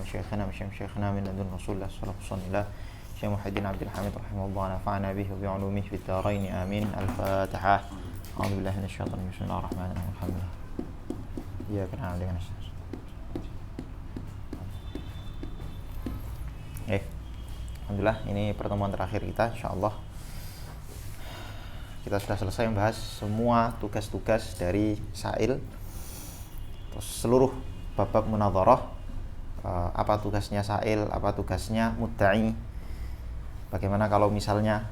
مشايخنا وشيخنا من لدن رسول الله صلى الله عليه وسلم شيخ محي الدين عبد الحميد رحمه الله ونفعنا به وبعلومه في الدارين آمين. الفاتحة. أعوذ بالله من الشيطان الرجيم. بسم الله الرحمن الرحيم. الحمد لله. إياك نعبد وإياك نستعين. Alhamdulillah, ini pertemuan terakhir kita, insyaallah. Kita sudah selesai membahas semua tugas-tugas dari Sa'il, terus seluruh bab-bab munadharah, apa tugasnya Sa'il, apa tugasnya mudda'i, bagaimana kalau misalnya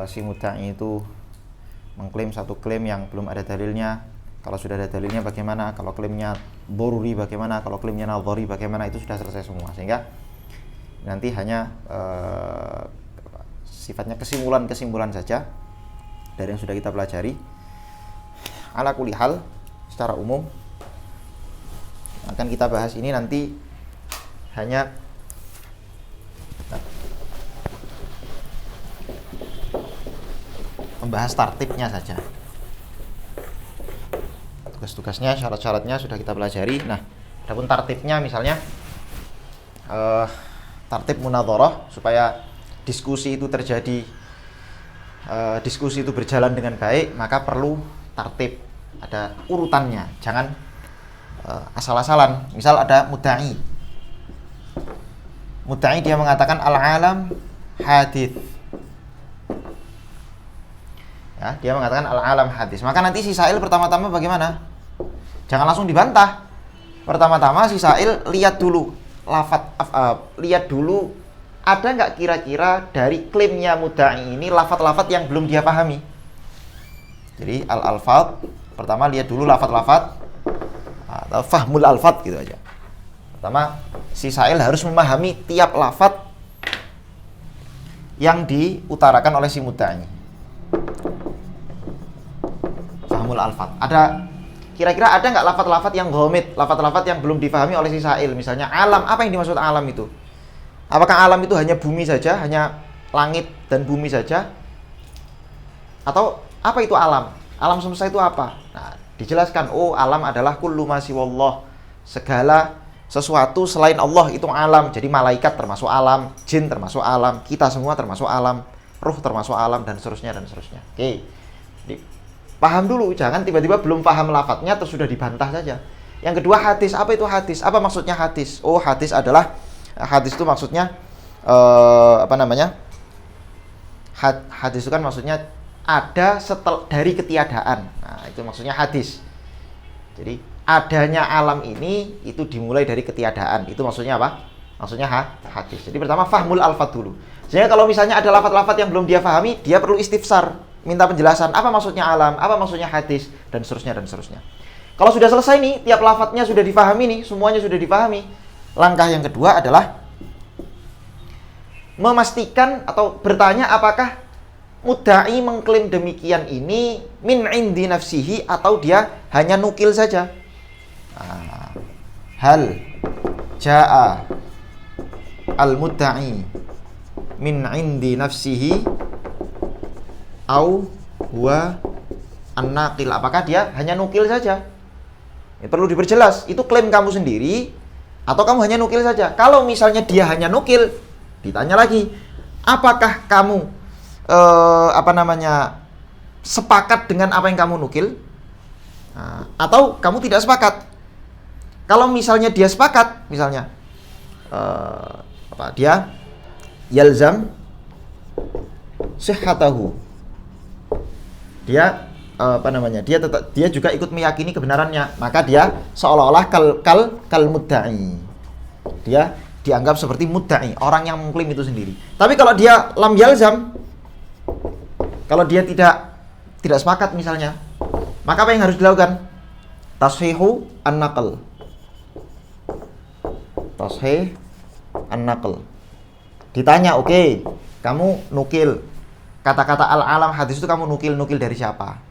si mudda'i itu mengklaim satu klaim yang belum ada dalilnya, kalau sudah ada dalilnya bagaimana, kalau klaimnya doruri bagaimana, kalau klaimnya nadhari bagaimana, itu sudah selesai semua, sehingga nanti hanya sifatnya kesimpulan-kesimpulan saja dari yang sudah kita pelajari. Ala kulli hal, secara umum akan kita bahas ini nanti hanya membahas tartibnya saja. Tugas-tugasnya, syarat-syaratnya sudah kita pelajari. Nah, adapun tartibnya misalnya tartib munadharah supaya diskusi itu terjadi, diskusi itu berjalan dengan baik, maka perlu tartib, ada urutannya, jangan asal-asalan. Misal ada mudda'i, dia mengatakan al-alam hadits, ya, dia mengatakan al-alam hadits, maka nanti si Sa'il pertama-tama bagaimana? Jangan langsung dibantah. Pertama-tama si Sa'il lihat dulu lihat dulu ada nggak kira-kira dari klaimnya mudda'i ini lafat-lafat yang belum dia pahami. Jadi al-alfat, pertama lihat dulu lafat-lafat atau fahmul alfat gitu aja. Pertama si Sa'il harus memahami tiap lafat yang diutarakan oleh si mudda'i. Fahmul alfat, kira-kira ada nggak lafat-lafat yang ghamid, lafat-lafat yang belum difahami oleh si Sa'il? Misalnya alam, apa yang dimaksud alam itu? Apakah alam itu hanya bumi saja, hanya langit dan bumi saja? Atau apa itu alam? Alam semesta itu apa? Nah, dijelaskan, oh alam adalah kullu ma siwallah, segala sesuatu selain Allah itu alam. Jadi malaikat termasuk alam, jin termasuk alam, kita semua termasuk alam, ruh termasuk alam, dan seterusnya dan seterusnya. Oke. Jadi, paham dulu, jangan tiba-tiba belum paham lafadznya terus sudah dibantah saja. Yang kedua hadis, apa itu hadis? Apa maksudnya hadis? Oh, hadis itu maksudnya hadis itu kan maksudnya ada dari ketiadaan. Nah, itu maksudnya hadis. Jadi adanya alam ini itu dimulai dari ketiadaan. Itu maksudnya apa? Maksudnya hadis. Jadi pertama fahmul alfat dulu. Sehingga kalau misalnya ada lafaz-lafaz yang belum dia pahami, dia perlu istifsar, minta penjelasan, apa maksudnya alam, apa maksudnya hadis, dan seterusnya dan seterusnya. Kalau sudah selesai nih, tiap lafadznya sudah difahami nih, semuanya sudah difahami. Langkah yang kedua adalah memastikan atau bertanya apakah mudda'i mengklaim demikian ini min indi nafsihi atau dia hanya nukil saja. Hal ja'a al-mudda'i min indi nafsihi au huwa an-naqil, apakah dia hanya nukil saja? Perlu diperjelas, itu klaim kamu sendiri atau kamu hanya nukil saja? Kalau misalnya dia hanya nukil, ditanya lagi, apakah kamu sepakat dengan apa yang kamu nukil? Atau kamu tidak sepakat? Kalau misalnya dia sepakat, misalnya dia yalzam sihhatahu, dia dia juga ikut meyakini kebenarannya, maka dia seolah-olah kal mudda'i, dia dianggap seperti mudda'i, orang yang mengklaim itu sendiri. Tapi kalau dia lam yalzam, kalau dia tidak sepakat misalnya, maka apa yang harus dilakukan? Tashihu an-naql. Tashih an-naql. Ditanya, oke, kamu nukil kata-kata al-alam hadis itu, kamu nukil dari siapa?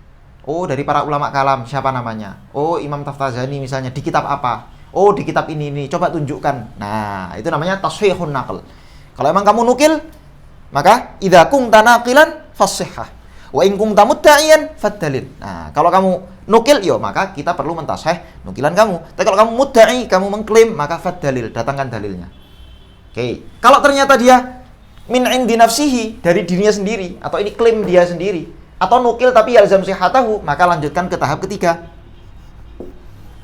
Oh, dari para ulama kalam, siapa namanya? Oh, Imam Taftazani misalnya, di kitab apa? Oh, di kitab ini, coba tunjukkan. Nah, itu namanya tashihun naql. Kalau emang kamu nukil, maka idza kunta naqilan fasihhah. Wa in kunta mudda'iyan fadalil. Nah, kalau kamu nukil, yo maka kita perlu mentasih nukilan kamu. Tapi kalau kamu mudda'i, kamu mengklaim, maka fadalil, datangkan dalilnya. Oke. Kalau ternyata dia min indi nafsihi, dari dirinya sendiri, atau ini klaim dia sendiri, atau nukil tapi yalzam sihhatahu, maka lanjutkan ke tahap ketiga.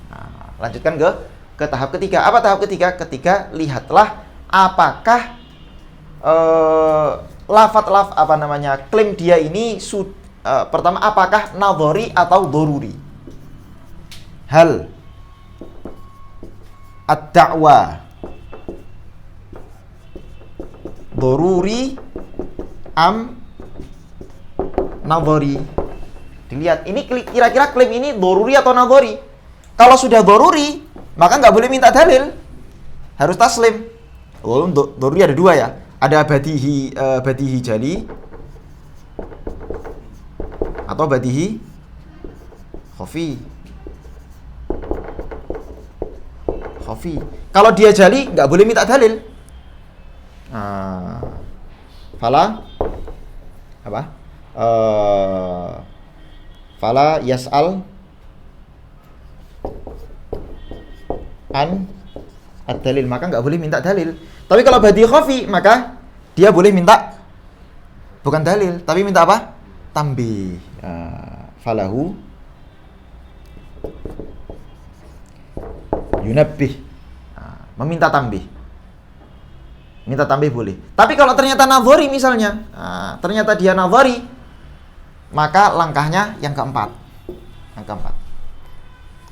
Nah, lanjutkan ke tahap ketiga. Apa tahap ketiga? Ketika lihatlah apakah klaim dia ini pertama, apakah nadhari atau doruri. Hal ad-da'wa doruri am nadhari. Dilihat, ini kira-kira klaim ini doruri atau nadhari. Kalau sudah doruri, maka nggak boleh minta dalil, harus taslim. Doruri ada dua ya. Ada badihi jali atau badihi khafi. Kalau dia jali nggak boleh minta dalil. Fala apa? Fala yas'al an ad-dalil, maka nggak boleh minta dalil. Tapi kalau badi khafi, maka dia boleh minta bukan dalil, tapi minta apa? Tambih. Falahu yunabbih. Meminta tambih. Minta tambih boleh. Tapi kalau ternyata nadhari misalnya, ternyata dia nadhari, maka langkahnya yang keempat.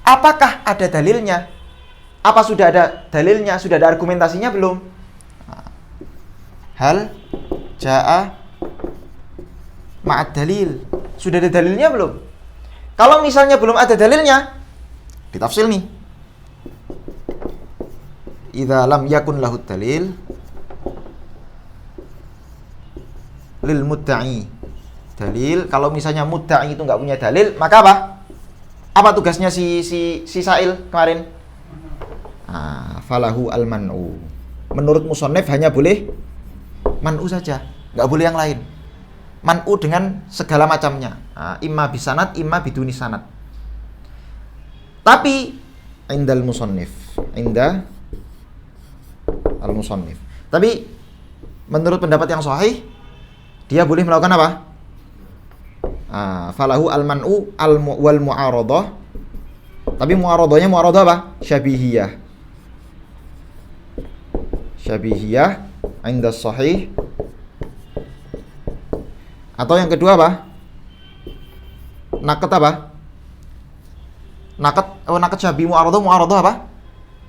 Apakah ada dalilnya? Apa sudah ada dalilnya? Sudah ada argumentasinya belum? Hal ja'a ma'ad dalil. Sudah ada dalilnya belum? Kalau misalnya belum ada dalilnya, ditafsil nih. Idza lam yakun lahu dalil lil mudda'i dalil. Kalau misalnya mudda'i itu nggak punya dalil, maka apa? Apa tugasnya si sa'il kemarin? Falahu al-man'u. Menurut musannif hanya boleh man'u saja, nggak boleh yang lain. Man'u dengan segala macamnya, imma bisanad, imma biduni sanad. Tapi inda al-musannif. Tapi menurut pendapat yang sahih, dia boleh melakukan apa? Falahu al-man'u wal mu'aradah. Tapi mu'aradahnya mu'aradah apa? Syabihiyah inda sahih. Atau yang kedua apa? Nakat apa? Nakat syabih mu'aradah apa?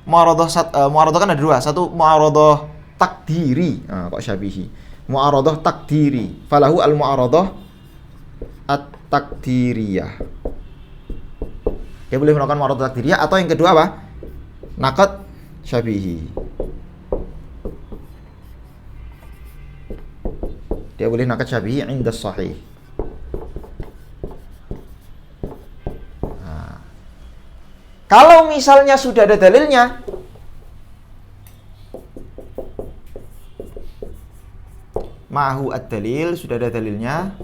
Mu'aradah kan ada dua. Satu mu'aradah takdiri. Kok syabihi? Mu'aradah takdiri. Falahu al-mu'aradah at-takdiriyah. Dia boleh melakukan mu'aradah takdiriyah. Atau yang kedua apa? Nakat syabihi. Dia boleh nakat syabihi inda sahih. Kalau misalnya sudah ada dalilnya, ma'hu ad-dalil, sudah ada dalilnya,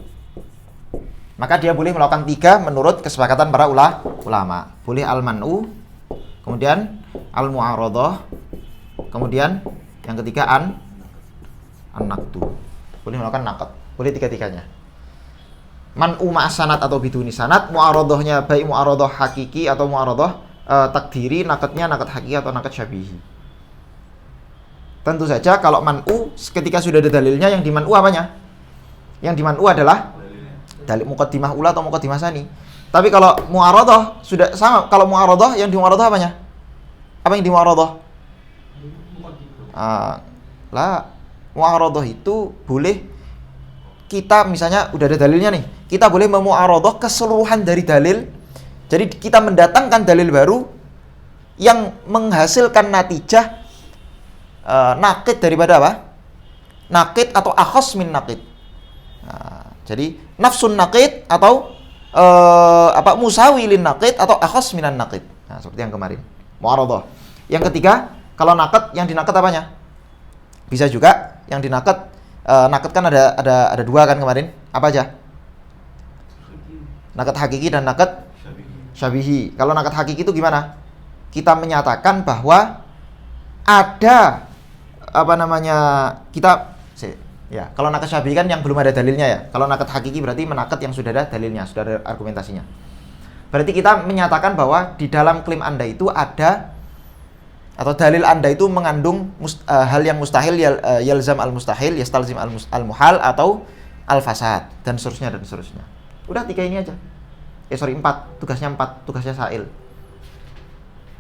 maka dia boleh melakukan tiga menurut kesepakatan para ulama. Boleh al-man'u, kemudian al-mu'aradah, kemudian yang ketiga an-naqdu. Boleh melakukan naqd. Boleh tiga-tiganya. Man'u ma'asanat atau biduni sanat, mu'aradahnya baik mu'aradah hakiki atau mu'aradah takdiri, naqdnya naqd hakiki atau naqd syabihi. Tentu saja kalau man'u ketika sudah ada dalilnya, yang di man'u apanya? Yang di man'u adalah dalil muqaddimah ula atau muqaddimah sani. Tapi kalau mu'aradah sudah sama. Kalau mu'aradah, yang di mu'aradah apanya? Apa yang di mu'aradah? Mu'aradah itu boleh kita misalnya udah ada dalilnya nih, kita boleh memu'aradah keseluruhan dari dalil. Jadi kita mendatangkan dalil baru yang menghasilkan natijah naqid daripada apa? Naqid atau akhas min naqid. Jadi nafsun naqid atau musawi lin naqid atau akhas minan naqid. Seperti yang kemarin. Mu'aradah. Yang ketiga, kalau naqid, yang dinaqid apanya? Bisa juga yang dinaqid, naqid kan ada dua kan kemarin. Apa aja? Nakat hakiki dan nakat syabihi. Kalau nakat hakiki itu gimana? Kita menyatakan bahwa ada kalau nakat syabihi kan yang belum ada dalilnya ya. Kalau nakat hakiki berarti menakat yang sudah ada dalilnya, sudah ada argumentasinya. Berarti kita menyatakan bahwa di dalam klaim Anda itu ada, atau dalil Anda itu mengandung hal yang mustahil, yalzam al-mustahil, yastalzim al-muhal, atau al-fasad, dan seterusnya. Udah 3 ini aja. 4, tugasnya sa'il.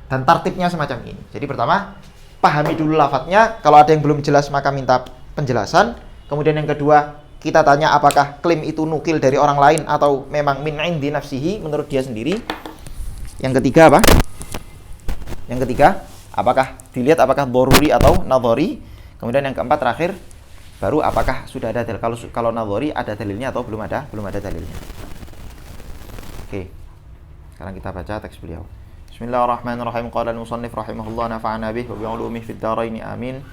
Dan tartibnya semacam ini. Jadi pertama, pahami dulu lafadznya, kalau ada yang belum jelas maka minta penjelasan. Kemudian yang kedua, kita tanya apakah klaim itu nukil dari orang lain atau memang min indi nafsihi, menurut dia sendiri. Yang ketiga apa? Apakah dilihat apakah dharuri atau nadhari. Kemudian yang keempat terakhir, baru apakah sudah ada dalil. Kalau nadhari ada dalilnya atau belum ada dalilnya. Oke. Sekarang kita baca teks beliau. Bismillahirrahmanirrahim. Qala al-musannif rahimahullah, nafa'ana bihi wa bi 'ulumihi fid dharain amin.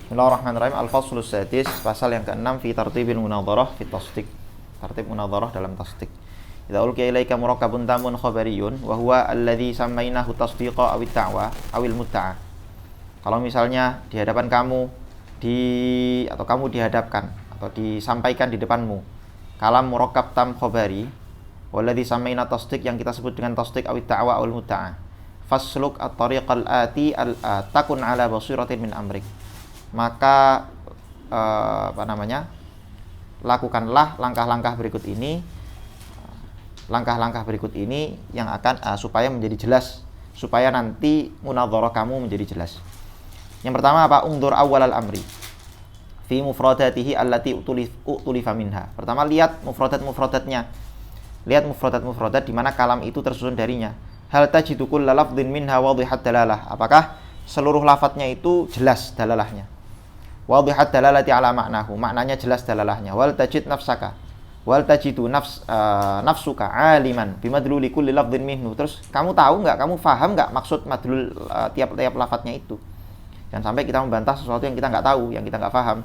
Bismillahirrahmanirrahim. Al-faslus sadis, pasal yang ke-6 fi tartibil munadharah fi tasdiq. Tartib munadharah dalam tasdiq. Idza ulqiya ilaika murakkabun tamun khabariyun wa huwa alladhi sammainahu tasdiqa aw at-ta'wa aw al-mutta'ah. Kalau misalnya di hadapan kamu kamu dihadapkan atau disampaikan di depanmu kalam murakkab tam khabari walladhi sammaina tasdiq, yang kita sebut dengan tasdiq aw at-ta'wa aw al-mutta'ah. Fasluk at-tariqal ati takun ala basiratin min amrik. Maka lakukanlah langkah-langkah berikut ini yang akan supaya menjadi jelas, supaya nanti munadharah kamu menjadi jelas. Yang pertama apa? Ungdur awwalal amri fi mufradatihi allati utulifa minha. Pertama lihat mufradatnya. Lihat mufradat di mana kalam itu tersusun darinya. Hal tajidu kulla lafdhin minha wadihat dalalah. Apakah seluruh lafadznya itu jelas dalalahnya? Wadihat dalalati ala maknahu, maknanya jelas dalalahnya. Wal tajidu nafsuka aliman bimadluli kulli lafdhin minhu. Terus kamu tahu nggak, kamu faham nggak maksud madlul tiap-tiap lafadznya itu? Jangan sampai kita membantah sesuatu yang kita nggak tahu, yang kita nggak faham.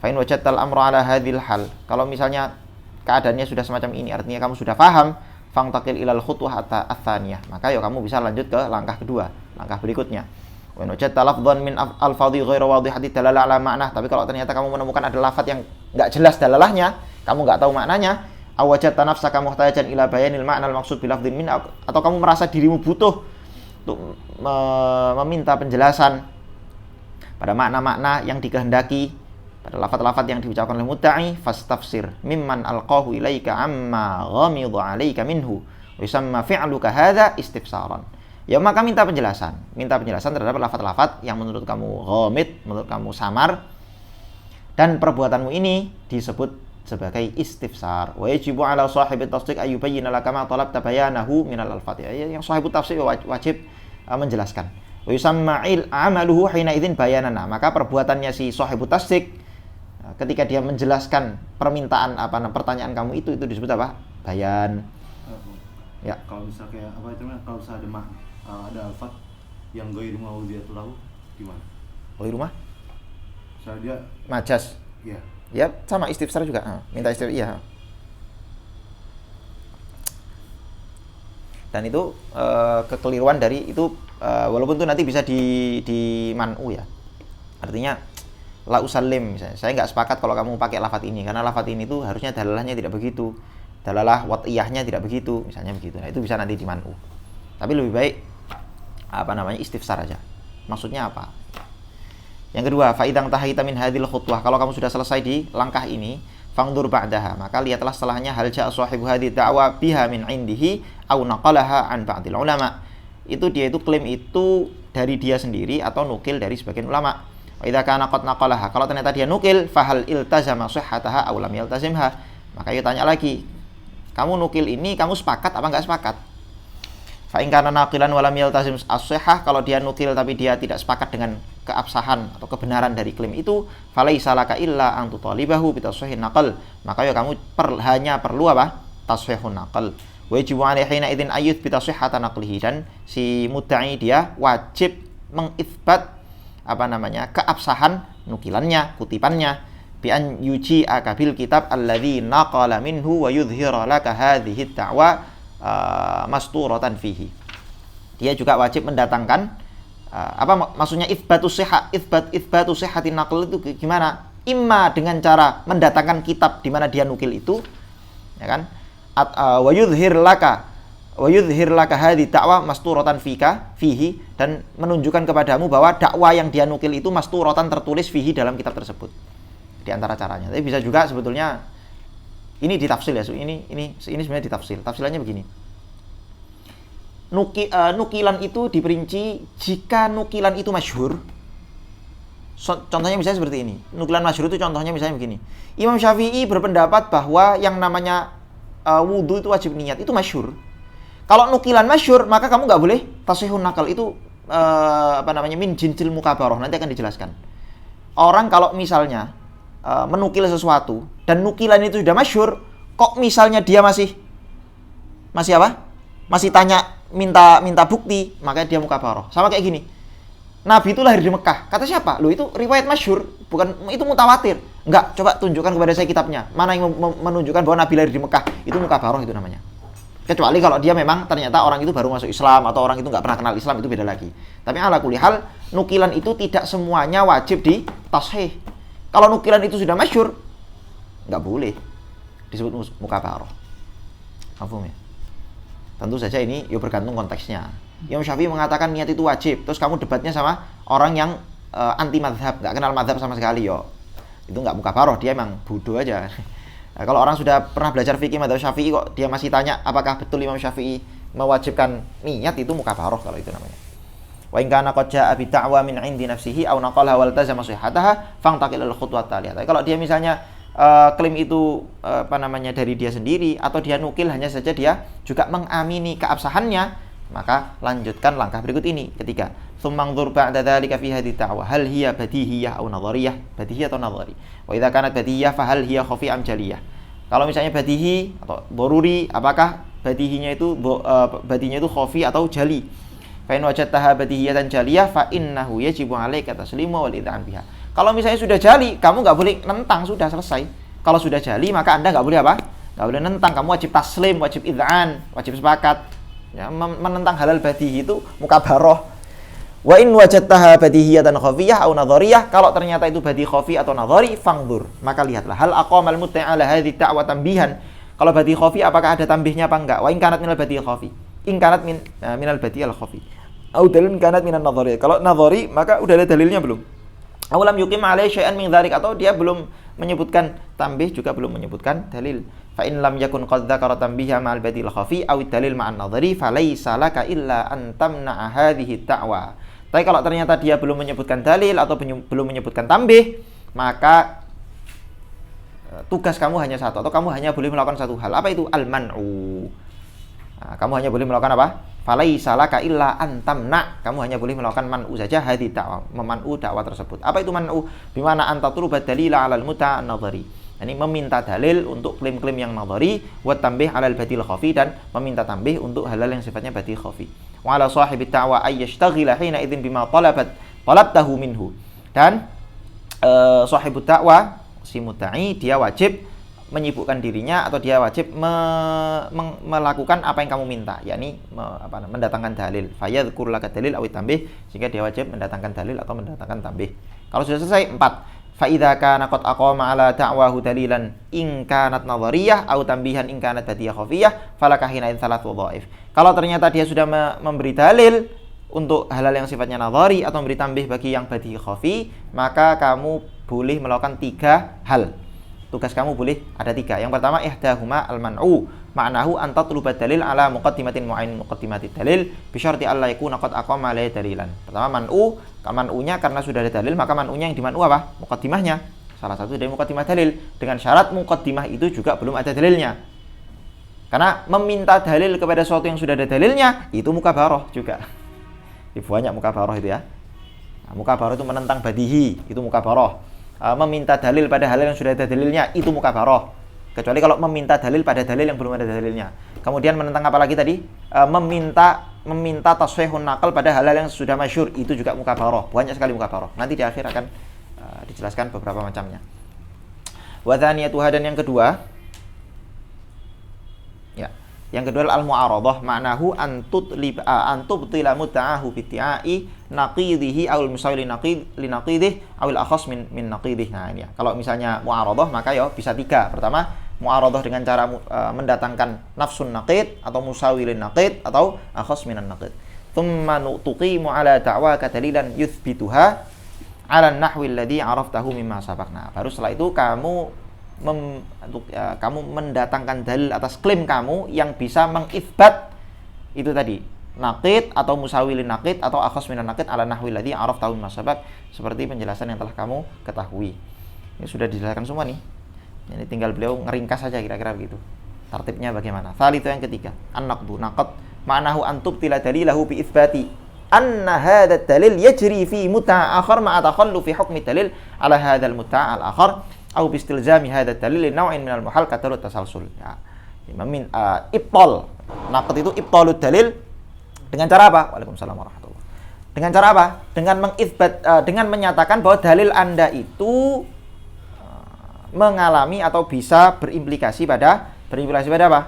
Fa in wajadtal amra ala hadhil hal. Kalau misalnya keadaannya sudah semacam ini, artinya kamu sudah faham, fangtaqil ilal khutwah ats-tsaniyah. Maka ya kamu bisa lanjut ke langkah kedua, langkah berikutnya. Wa in wajadta lafdhan min al-fadhi ghairu wadihati dalalah ala ma'nah. Tapi kalau ternyata kamu menemukan ada lafadz yang nggak jelas dalalahnya, kamu nggak tahu maknanya, aw wajadta nafsaka muhtajan ila bayanil ma'nal maqsud bil lafdhin min, atau kamu merasa dirimu butuh untuk meminta penjelasan pada makna-makna yang dikehendaki pada lafaz-lafaz yang diucapkan oleh mudda'i, fastafsir mimman alqahu ilaika amma ghamidha 'alaika minhu wa yusamma fi'luka hadza istifsaran. Ya maka minta penjelasan terhadap lafaz-lafaz yang menurut kamu ghamid, menurut kamu samar, dan perbuatanmu ini disebut sebagai istifsar. Wa yajibu 'ala shahibit tasdiq ayyubayyana laka ma talabta bayanahu minal alfaz. Yang sahibut tafsir wajib menjelaskan. Wa yusamma amaluhu hina idzin bayanana. Maka perbuatannya si sahibut tasdiq ketika dia menjelaskan pertanyaan kamu itu disebut apa? Bayan. Ya. Kalau misalnya kayak apa itu namanya? Kalau misalnya ada alfaz yang ghairu mawdhi'atul lahu gimana? Ghairu mah? Misalnya dia majas. Iya. Ya, sama istifsar juga. Minta istifsar, iya. Dan itu kekeliruan dari itu, walaupun itu nanti bisa di man'u ya. Artinya la usallim misalnya. Saya nggak sepakat kalau kamu pakai lafaz ini karena lafaz ini tuh harusnya dalalahnya tidak begitu. Dalalah wat'iyahnya tidak begitu, misalnya begitu. Nah, itu bisa nanti di man'u. Tapi lebih baik istifsar aja. Maksudnya apa? Yang kedua, fa idang tahita min hadhil khutwah. Kalau kamu sudah selesai di langkah ini, fangdur ba'daha, maka lihatlah setelahnya hal ja'a sahibu hadhihi da'wa biha min indihi aw naqalaha an ba'dil ulama. Itu klaim itu dari dia sendiri atau nukil dari sebagian ulama. Wa idza kana qad naqalaha, kalau ternyata dia nukil, fahal iltazama sihhataha aw lam yaltazimha. Maka dia tanya lagi, kamu nukil ini kamu sepakat apa enggak sepakat? Fa in kana naqilan wa lam yaltazim as-sihhah, kalau dia nukil tapi dia tidak sepakat dengan keabsahan atau kebenaran dari klaim itu, falaisa laka illa an tutalibahu bi tashihin naql. Maka ya kamu hanya perlu apa? Tashihun naql. Wajibu alaihi hina idzin ayyuth bi tashihhata naqlihi, dan si mudda'i dia wajib mengitsbat keabsahan nukilannya, kutipannya, bi an yuji'aka bil kitab alladzi naqala minhu wa yudhhira laka hadhihi da'wa masturatan fihi. Dia juga wajib mendatangkan maksudnya itsbatu sihhatin naql itu gimana? Imma dengan cara mendatangkan kitab di mana dia nukil itu, ya kan? Wa yudhhir laka hadhi da'wa masturatan fihi, dan menunjukkan kepadamu bahwa dakwah yang dia nukil itu masturatan tertulis fihi dalam kitab tersebut. Di antara caranya. Tapi bisa juga sebetulnya ini ditafsil ya. Ini sebenarnya ditafsil. Tafsilannya begini. Nukilan itu diperinci jika nukilan itu masyhur. Contohnya misalnya seperti ini. Nukilan masyhur itu contohnya misalnya begini. Imam Syafi'i berpendapat bahwa yang namanya wudu itu wajib niat, itu masyhur. Kalau nukilan masyhur, maka kamu nggak boleh tasihun nakal, itu min jinsil mukabaroh, nanti akan dijelaskan. Orang kalau misalnya menukil sesuatu dan nukilan itu sudah masyhur, kok misalnya dia masih apa? Masih minta bukti, maka dia mukabaroh. Sama kayak gini. Nabi itu lahir di Mekah. Kata siapa? Loh, itu riwayat masyhur, bukan itu mutawatir. Enggak, coba tunjukkan kepada saya kitabnya. Mana yang menunjukkan bahwa Nabi lahir di Mekah? Itu mukabaroh itu namanya. Kecuali kalau dia memang ternyata orang itu baru masuk Islam atau orang itu nggak pernah kenal Islam, itu beda lagi. Tapi ala kulli hal, nukilan itu tidak semuanya wajib di tashih. Kalau nukilan itu sudah masyhur, nggak boleh disebut mukabaroh. Paham ya? Tentu saja ini bergantung konteksnya. Imam Syafi'i mengatakan niat itu wajib, terus kamu debatnya sama orang yang anti madhab, nggak kenal madhab sama sekali, itu nggak mukabaroh, dia emang bodoh aja. Nah, kalau orang sudah pernah belajar fikih madhab Syafi'i kok dia masih tanya apakah betul Imam Syafi'i mewajibkan niat, itu mukabaroh kalau itu namanya. Wa in kana qad jaa'a bi da'wa min 'indi nafsihi aw naqalaha wal tazama sihhataha fantaqil al khutwat taliyah. Kalau dia misalnya klaim itu dari dia sendiri atau dia nukil hanya saja dia juga mengamini keabsahannya, maka lanjutkan langkah berikut ini. Ketiga, tsummanzur ba'da dzalika fi hadhihi da'wah hal hiya badihiyah aw nadhariyah, badihiyah atau nadhari. Wa idza kanat badihiyah fa hal hiya khafi am jaliyah. Kalau misalnya badihi atau daruri, apakah badihinya itu khafi atau jali? Fa in wajadtaha badihiyatan jaliyah fa innahu yajibu 'alaika taslimu wal id'an biha. Kalau misalnya sudah jali, kamu nggak boleh nentang, sudah selesai. Kalau sudah jali, maka Anda nggak boleh apa? Nggak boleh nentang, kamu wajib taslim, wajib id'an, wajib sepakat. Ya, menentang halal badihi itu mukabaroh. Wa in wajadtaha badihiyatan khafiyah aw nadhariyah, kalau ternyata itu badih khafi atau nadhari, fangdur, maka lihatlah hal aqamal mudda'i ala hadhihi da'wa tambihan. Kalau badih khafi apakah ada tambihnya apa enggak? Wa in kanat minal badih khafi, in kanat minal badih al khafi, aw dalil kanat minan nadhari. Kalau nadhari maka udah ada dalilnya belum? Aw lam yuqim alaihi syai'an min dzalik, atau dia belum menyebutkan tambih, juga belum menyebutkan dalil. Fa in lam yakun qad dzakara tambiha ma'al badil khafi aw dalil ma'an nadhari falaysa laka illa an tamna'a hadhihi da'wa. Tapi kalau ternyata dia belum menyebutkan dalil atau belum menyebutkan tambih, maka tugas kamu hanya satu, atau kamu hanya boleh melakukan satu hal. Apa itu? Al-man'u. Nah, kamu hanya boleh melakukan apa? Falaisa laka illa an tamna. Kamu hanya boleh melakukan man'u saja, hadhi dakwah, meman'u dakwah tersebut. Apa itu man'u? Bimana anta turubat dalila 'alal muta' an-nadhari. Ini meminta dalil untuk klaim-klaim yang nadhari, wa tambih 'alal badil khafi, dan meminta tambih untuk halal yang sifatnya badil khafi. Wa 'ala sahibid da'wa ay yashtaghila hina idzin bima talabtahu minhu. Dan sahibud da'wa, si mudda'i, dia wajib menyibukkan dirinya atau dia wajib melakukan apa yang kamu minta, yakni mendatangkan dalil. Fayadhkur laka dalil aw tambih, sehingga dia wajib mendatangkan dalil atau mendatangkan tambih. Kalau sudah selesai, 4. Fa idza kana qad aqama ala da'wahu dalilan in kanat nadhariyah aw tambihan in kanat badiyah khafiyah falaka hina thalathu dhaif. Kalau ternyata dia sudah memberi dalil untuk halal yang sifatnya nadhari atau memberi tambih bagi yang badiyah khafi, maka kamu boleh melakukan 3 hal. Tugas kamu boleh ada 3. Yang pertama, ihdahuma al-man'u, ma'nahu an tatluba dalil ala muqaddimatin mu'ain muqaddimatid dalil bi syarti alla yakuna qad aqama alaihi dalilan. Pertama, man'unya karena sudah ada dalil, maka man'unya yang diman'u apa? Muqaddimahnya. Salah satu dari muqaddimah dalil, dengan syarat muqaddimah itu juga belum ada dalilnya. Karena meminta dalil kepada sesuatu yang sudah ada dalilnya, itu mukabaroh juga. Banyak mukabaroh itu ya. Nah, mukabaroh itu menentang badihi, itu mukabaroh. Meminta dalil pada hal yang sudah ada dalilnya, itu mukabaroh. Kecuali kalau meminta dalil pada dalil yang belum ada dalilnya. Kemudian menentang apa lagi tadi? Meminta tashihun naql pada hal yang sudah masyhur, itu juga mukabaroh. Banyak sekali mukabaroh. Nanti di akhir akan dijelaskan beberapa macamnya. Wa tsaniyatuha, dan yang kedua, ya, yang kedua al-mu'aradah, ma'nahu an tubtila muta'ahu bitti'ai naqidihi awil musawi li naqidihi awil akhas min naqidihi. Nah ini ya, kalau misalnya mu'aradah maka ya bisa tiga. Pertama, mu'aradah dengan cara mendatangkan nafsun naqid atau musawi lin naqid atau akhas minan naqid. Thumma tuqimu ala da'waka dalilan yuthbituha ala nahwi alladhi araftahu mimma sabaq. Nah, baru setelah itu kamu mendatangkan dalil atas klaim kamu yang bisa mengitsbat itu tadi, naqid atau musawilin naqid atau akhas minan naqid ala nahwi alladhi araftahu mimma sabaq, seperti penjelasan yang telah kamu ketahui. Ini sudah dijelaskan semua nih. Jadi tinggal beliau ngeringkas saja kira-kira begitu. Tartibnya bagaimana? Itu yang ketiga, an-naqdu, naqd ma'nahu an tubtila dalilahu bi itsbati anna hadha dalil yajri fi mut'a akhar ma'a takhallufi hukmi dalil ala hadha al-mut'a al-akhar aw bi istilzami hadha dalil li naw'in min al-muhal katalu tasalsul. Ya. Ibtal. Naqd itu ibtalud dalil dengan cara apa? Waalaikumsalam warahmatullahi. Dengan cara apa? Dengan mengitsbat, dengan menyatakan bahwa dalil Anda itu mengalami atau bisa berimplikasi pada apa?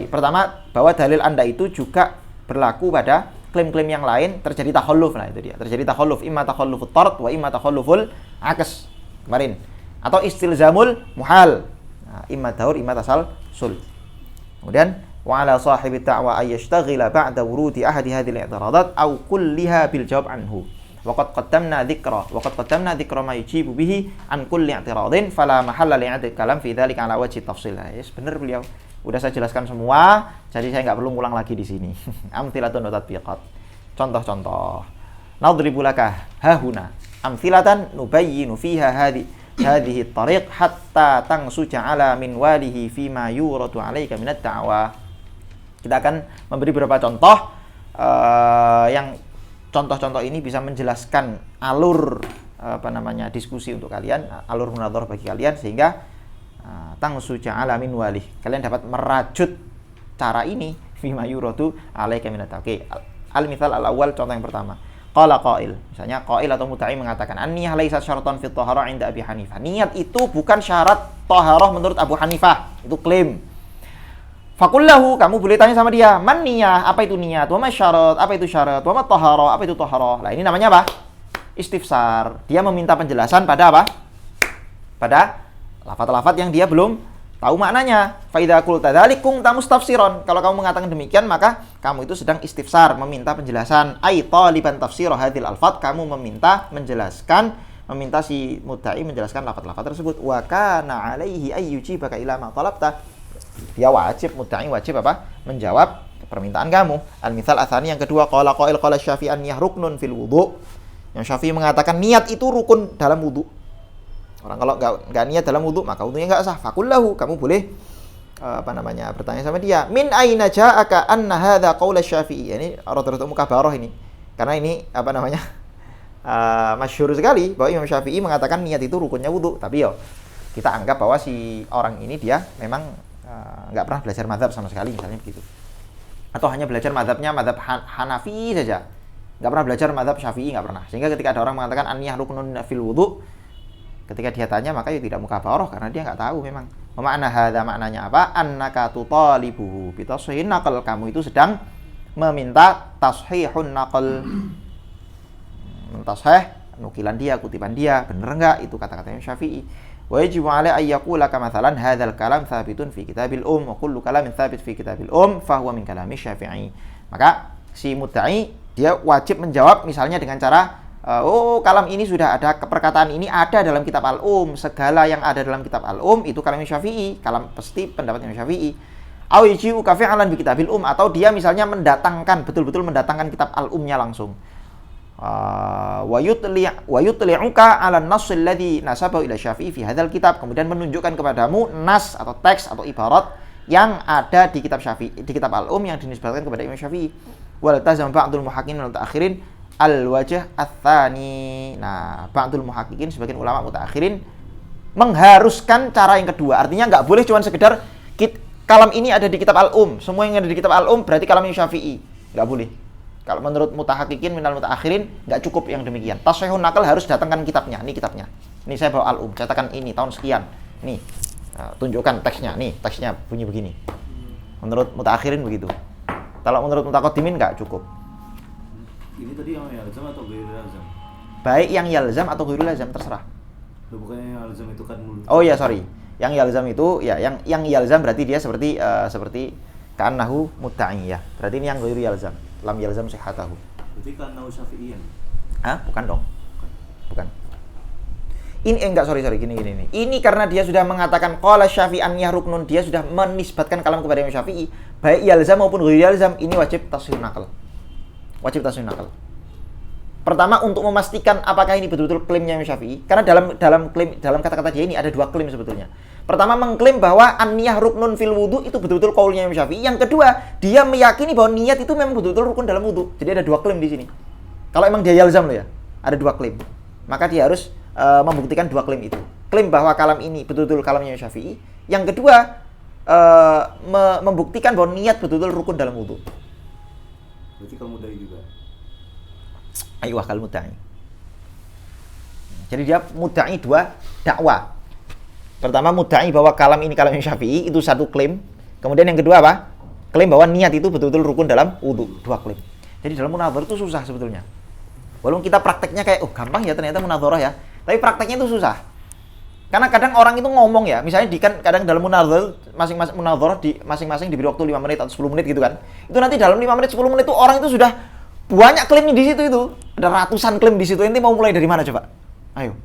Pertama, bahwa dalil Anda itu juga berlaku pada klaim-klaim yang lain, terjadi takhalluf. Nah, itu dia. Terjadi takhalluf, imma takhallufut tard wa imma takhalluful aks kemarin. Atau istilzamul muhal. Nah, imma daur, imma tasalsul. Kemudian wa 'ala sahibi da'wa ay yashtaghila ba'da wurudi ahadi hadhihi al-i'tiradat aw kulliha bil jawab anhu. Waqad qaddamna dzikra ma yujibu bihi an kulli i'tiradin fala mahalla li'idil kalam fi dzalika 'ala wajhi tafsil. Yes, benar beliau. Udah saya jelaskan semua, jadi saya nggak perlu ngulang lagi di sini. Amthilatun wa tatbiqat. Contoh-contoh. Nadribu laka hahuna amthilatan nubayyinu fiha hadhihi at-tariq hatta tangsuja 'ala min walihi fima yuradu 'alaika min ad-da'wa. Kita akan memberi beberapa contoh yang contoh-contoh ini bisa menjelaskan alur diskusi untuk kalian, alur munadharah bagi kalian, sehingga tangsuja ala min walih, kalian dapat merajut cara ini fima yuradu alaika min at-taqi. Al-mithal al-awwal, contoh yang pertama. Qala qail, misalnya qail atau mudda'i mengatakan an-niyah laysat syaratan fi thaharah 'inda Abi Hanifah. Niat itu bukan syarat thaharah menurut Abu Hanifah. Itu klaim. Fakullahu, kamu boleh tanya sama dia, man niyah, apa itu niat? Wa ma syarat, apa itu syarat? Wa ma thaharah, apa itu thaharah? Nah, ini namanya apa? Istifsar. Dia meminta penjelasan pada apa? Pada lafaz-lafaz yang dia belum tahu maknanya. Fa idza qulta dzalikum tamustafsiron. Kalau kamu mengatakan demikian, maka kamu itu sedang istifsar, meminta penjelasan. Ai taliban tafsir hadhil alfaz, kamu meminta si mudda'i menjelaskan lafaz-lafaz tersebut. Wa kana 'alaihi ay yujibaka ila ma talabta. Dia mudda'i wajib apa? Menjawab permintaan kamu. Al-mithal atsani, yang kedua, qala qail qala Syafi'i an-niyah ruknun fil wudu. Yang Syafi'i mengatakan niat itu rukun dalam wudu. Orang kalau nggak niat dalam wudu, maka wudunya nggak sah. Fakullahu, kamu boleh bertanya sama dia. Min aina ja'aka anna hadza qaul Syafi'i. Ini rada-rada mukabarah ini. Karena ini masyhur sekali bahwa Imam Syafi'i mengatakan niat itu rukunnya wudu. Tapi kita anggap bahwa si orang ini dia memang nggak pernah belajar mazhab sama sekali, misalnya begitu. Atau hanya belajar mazhabnya mazhab Hanafi saja. Nggak pernah belajar mazhab Syafi'i, nggak pernah. Sehingga ketika ada orang mengatakan an-niyah ruknun fil wudu, ketika dia tanya maka tidak mukabarah karena dia nggak tahu memang. Makna hadza, maknanya apa? Annaka tutalibuhu bi tashihin naql, kamu itu sedang meminta tashihun naql. Mentashih nukilan dia, kutipan dia, benar enggak itu kata-katanya Syafi'i. Wa yajibu 'alaihi ay yaqula kamathalan hadzal kalam tsabitun fi kitabil wa kullu kalamin tsabit fi kitabil fa huwa min kalami Syafi'i. Maka si mudda'i dia wajib menjawab misalnya dengan cara kalam ini sudah ada, perkataan ini ada dalam kitab segala yang ada dalam kitab itu kalam Syafi'i, kalam pasti pendapatnya Syafi'i. Aw yaji'u kafi'alan bi kitabil atau dia misalnya betul-betul mendatangkan kitab nya langsung. Wa yutli'uka 'ala an-nass alladhi nasabahu ila Syafi'i fi hadzal kitab, kemudian menunjukkan kepadamu nas atau teks atau ibarat yang ada di kitab Syafi'i, di kitab yang dinisbatkan kepada Imam Syafi'i. Wal tazam ba'dul muhaqqiqin wal mutaakhirin al-wajh ats-tsani. Nah, ba'dul muhaqqiqin, sebagian ulama mutaakhirin mengharuskan cara yang kedua. Artinya nggak boleh cuma sekedar kalam ini ada di kitab semua yang ada di kitab berarti kalamnya Syafi'i. Nggak boleh. Kalau menurut mutahakikin minal mutaakhirin nggak cukup yang demikian. Tasihun nakal harus datangkan kitabnya. Ini kitabnya. Ini saya bawa al-um, cetakan ini tahun sekian. Nih, tunjukkan teksnya. Nih, teksnya bunyi begini. Menurut mutaakhirin begitu. Kalau menurut mutaqaddimin nggak cukup. Ini tadi yang yalzam atau ghairul yalzam? Baik yang yalzam atau ghairul yalzam terserah. Loh, bukannya yang yalzam itu kan mulu. Oh ya, sorry. Yang yalzam itu ya yang yalzam berarti dia seperti ka'annahu mudda'i ya. Berarti ini yang ghairul yalzam. Lam yalzam sihhatahu. Berarti kan nau syafi'iyan. Hah? Bukan dong. Bukan. Ini enggak, sorry gini. Ini karena dia sudah mengatakan qala syafi'an ruknun, dia sudah menisbatkan kalam kepada Imam Syafi'i, baik yalzam maupun ghairul yalzam, ini wajib tashihun naql. Wajib tashihun naql. Pertama untuk memastikan apakah ini betul-betul klaimnya Imam Syafi'i, karena dalam kata-kata dia ini ada dua klaim sebetulnya. Pertama mengklaim bahwa an-niyah ruknun fil wudu itu betul-betul qaulnya Imam Syafi'i. Yang kedua, dia meyakini bahwa niat itu memang betul-betul rukun dalam wudu. Jadi ada dua klaim di sini. Kalau emang dia yalzam loh ya, ada dua klaim. Maka dia harus membuktikan dua klaim itu. Klaim bahwa kalam ini betul-betul kalamnya Imam Syafi'i. Yang kedua, membuktikan bahwa niat betul-betul rukun dalam wudu. Berarti kamu mudai juga. Ayo kal mudda'i. Jadi dia mudda'i dua dakwah. Pertama mudda'i bahwa kalam ini kalam Imam Syafi'i, itu satu klaim. Kemudian yang kedua apa? Klaim bahwa niat itu betul-betul rukun dalam wudu, dua klaim. Jadi dalam munadharah itu susah sebetulnya. Walaupun kita prakteknya kayak gampang ya ternyata munadharah ya, tapi prakteknya itu susah. Karena kadang orang itu ngomong ya, misalnya kadang dalam munadharah masing-masing diberi waktu 5 menit atau 10 menit gitu kan. Itu nanti dalam 5 menit 10 menit itu orang itu sudah banyak klaimnya di situ itu. Ada ratusan klaim di situ. Nanti mau mulai dari mana coba? Ayo.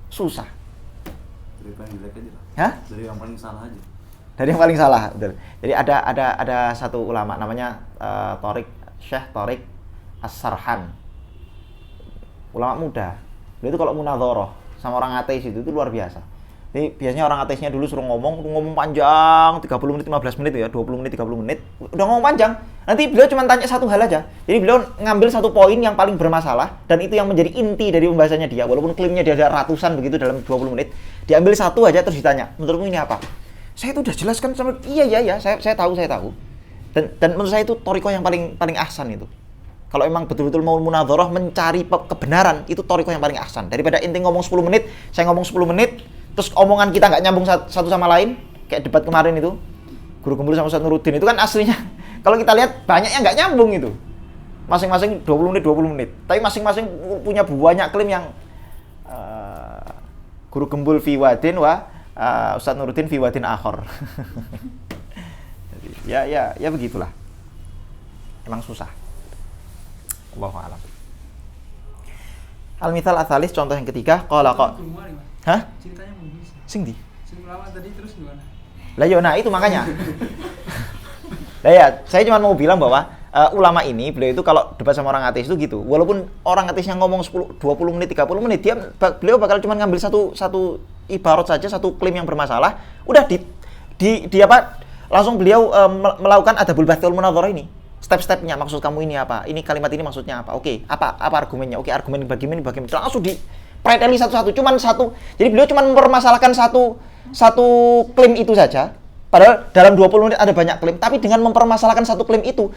Susah. Dari paling jelek aja lah. Hah? Dari yang paling salah aja. Dari yang paling salah, betul. Jadi ada satu ulama namanya Syekh Thariq As-Sarhan. Ulama muda. Dia itu kalau munadharah sama orang ateis itu luar biasa. Jadi biasanya orang ateisnya dulu suruh ngomong panjang 30 menit 15 menit ya, 20 menit 30 menit. Udah ngomong panjang. Nanti beliau cuma tanya satu hal aja. Jadi beliau ngambil satu poin yang paling bermasalah dan itu yang menjadi inti dari pembahasannya dia. Walaupun klaimnya dia ada ratusan begitu dalam 20 menit, diambil satu aja terus ditanya, "Menurutmu ini apa?" Saya itu udah jelaskan sama iya, saya tahu. Dan menurut saya itu thariqah yang paling ahsan itu. Kalau emang betul-betul mau munadharah mencari kebenaran, itu thariqah yang paling ahsan. Daripada inti ngomong 10 menit, saya ngomong 10 menit, terus omongan kita nggak nyambung satu sama lain, kayak debat kemarin itu, Guru Gembul sama Ustaz Nuruddin itu kan aslinya, kalau kita lihat banyak yang nggak nyambung itu. Masing-masing 20 menit. Tapi masing-masing punya banyak klaim yang Guru Gembul fi wadin Ustaz Nuruddin fi wadin akhor. ya begitulah. Emang susah. Allahu a'lam. Al-mithal atsalis contoh yang ketiga, qala Hah? Ceritanya mau bisa. Sing di? Sing lama tadi terus gimana? Lah yo nah itu makanya. Lah ya, saya cuma mau bilang bahwa ulama ini beliau itu kalau debat sama orang ateis itu gitu. Walaupun orang ateisnya ngomong 10, 20 menit, 30 menit, beliau bakal cuma ngambil satu ibarat saja, satu klaim yang bermasalah, udah di apa? Langsung beliau melakukan adabul bahthul munadharah ini. Step-stepnya, maksud kamu ini apa? Ini kalimat ini maksudnya apa? Oke, apa argumennya? Oke, argumen bagaimana? Langsung preteli satu-satu, cuman satu. Jadi beliau cuma mempermasalahkan satu klaim itu saja. Padahal dalam 20 menit ada banyak klaim, tapi dengan mempermasalahkan satu klaim itu,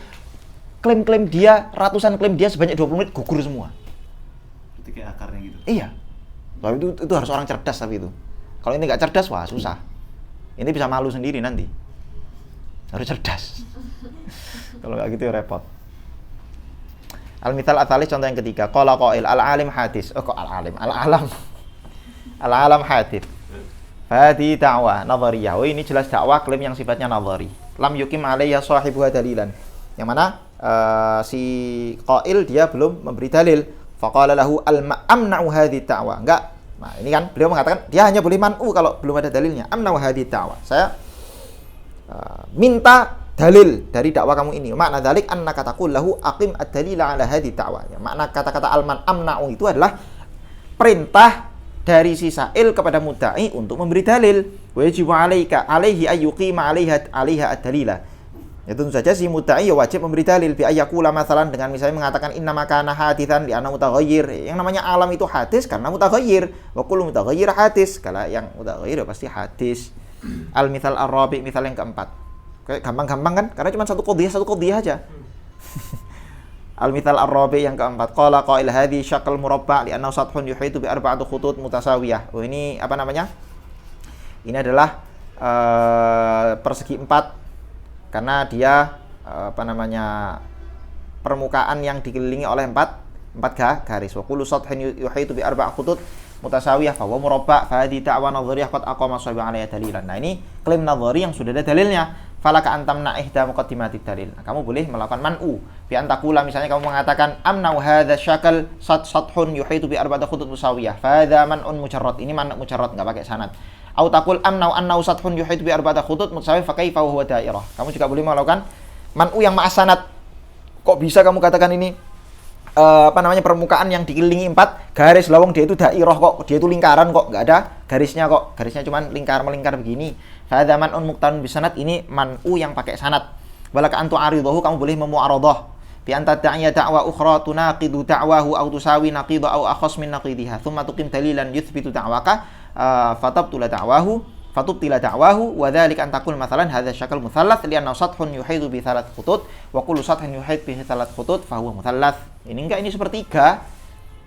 klaim-klaim dia, ratusan klaim dia sebanyak 20 menit gugur semua. Itu kayak akarnya gitu. Iya. Tapi itu harus orang cerdas tapi itu. Kalau ini nggak cerdas, wah susah. Ini bisa malu sendiri nanti. Harus cerdas. Kalau nggak gitu ya repot. Al-mithal atsalis contoh yang ketiga, qala qail al-alim hadis. Al-alam hadis. Hadi da'wah nadhariyah. Oh, ini jelas dakwah klaim yang sifatnya nadhari. Lam yukim alayya sahibuha dalilan. Yang mana si qail dia belum memberi dalil. Faqala lahu amna'u hadhi da'wah. Enggak. Nah, ini kan beliau mengatakan dia hanya boleh man'u kalau belum ada dalilnya. Amna'u hadhi da'wah. Saya minta dalil dari dakwah kamu ini. Makna dalik annaka taqul lahu aqim ad-dalila ala hadhi da'wah. Ya, makna kata-kata amna'u itu adalah perintah dari si sa'il kepada mudda'i untuk memberi dalil. Wa yajibu alaihi ayyuqima alaiha ad-dalila. Ya tentu saja si mudda'i ya wajib memberi dalil bi ayyakula mathalan dengan misalnya mengatakan inna makana haditsan li anna mutaghayyir. Yang namanya alam itu hadis karena mutaghayyir. Wa kullu mutaghayyir hadis. Kalau yang mutaghayyir ya pasti hadis. Al-mithal ar-rabi', mithal yang keempat. Kayak gampang-gampang kan? Karena cuma satu qadhiyah aja. Al-mithal ar-rabi yang keempat, qala qail hadhi syakal murabba' li'annahu sathun yuhitu bi arba'ati khutut mutasawiyah. Oh, ini apa namanya? Ini adalah persegi 4 karena dia apa namanya? Permukaan yang dikelilingi oleh 4 garis. Wa kullu sathun yuhitu bi arba'ati khutut mutasawiyah fa huwa murabba' fa hadhi da'wa nadhariyah qad aqama sahibi 'alayha dalilan. Nah, ini klaim nadhari yang sudah ada dalilnya. Falaka antamna ihda muqaddimatid dalil. Nah, kamu boleh melakukan man'u bi antakula, misalnya kamu mengatakan amna'u hadza syakal sathun yuhitu bi arba'ati khutut musawiyah fa hadza man'un mujarrad. Ini man' mujarrad enggak pakai sanad. Au taqul amna'u annahu sathun yuhitu bi arba'ati khutut mutasawiyah fa kaifa huwa dairah. Kamu juga boleh melakukan man'u yang ma'as sanad. Kok bisa kamu katakan ini apa namanya permukaan yang dikelilingi 4 garis, lawang dia itu dairah kok, dia itu lingkaran kok, enggak ada garisnya kok, garisnya cuma melingkar begini. Hadza man'un muqtarun bisanad, ini man'u yang pakai sanad. Walaka antu aridahu, kamu boleh memu'aradah bi anta da'iya da'wa ukhra tunaqidu da'wahu aw tusawi naqidha aw akhas min naqidiha thumma tuqim dalilan yuthbitu da'waka fatabtula da'wahu wa dzalika an taqul mathalan hadza syakal muthallath li'annahu sathun yuhidu bi thalath khutut wa kullu sathin yuhid bi thalath khutut fa huwa muthallath. Ini enggak, ini sepertiga.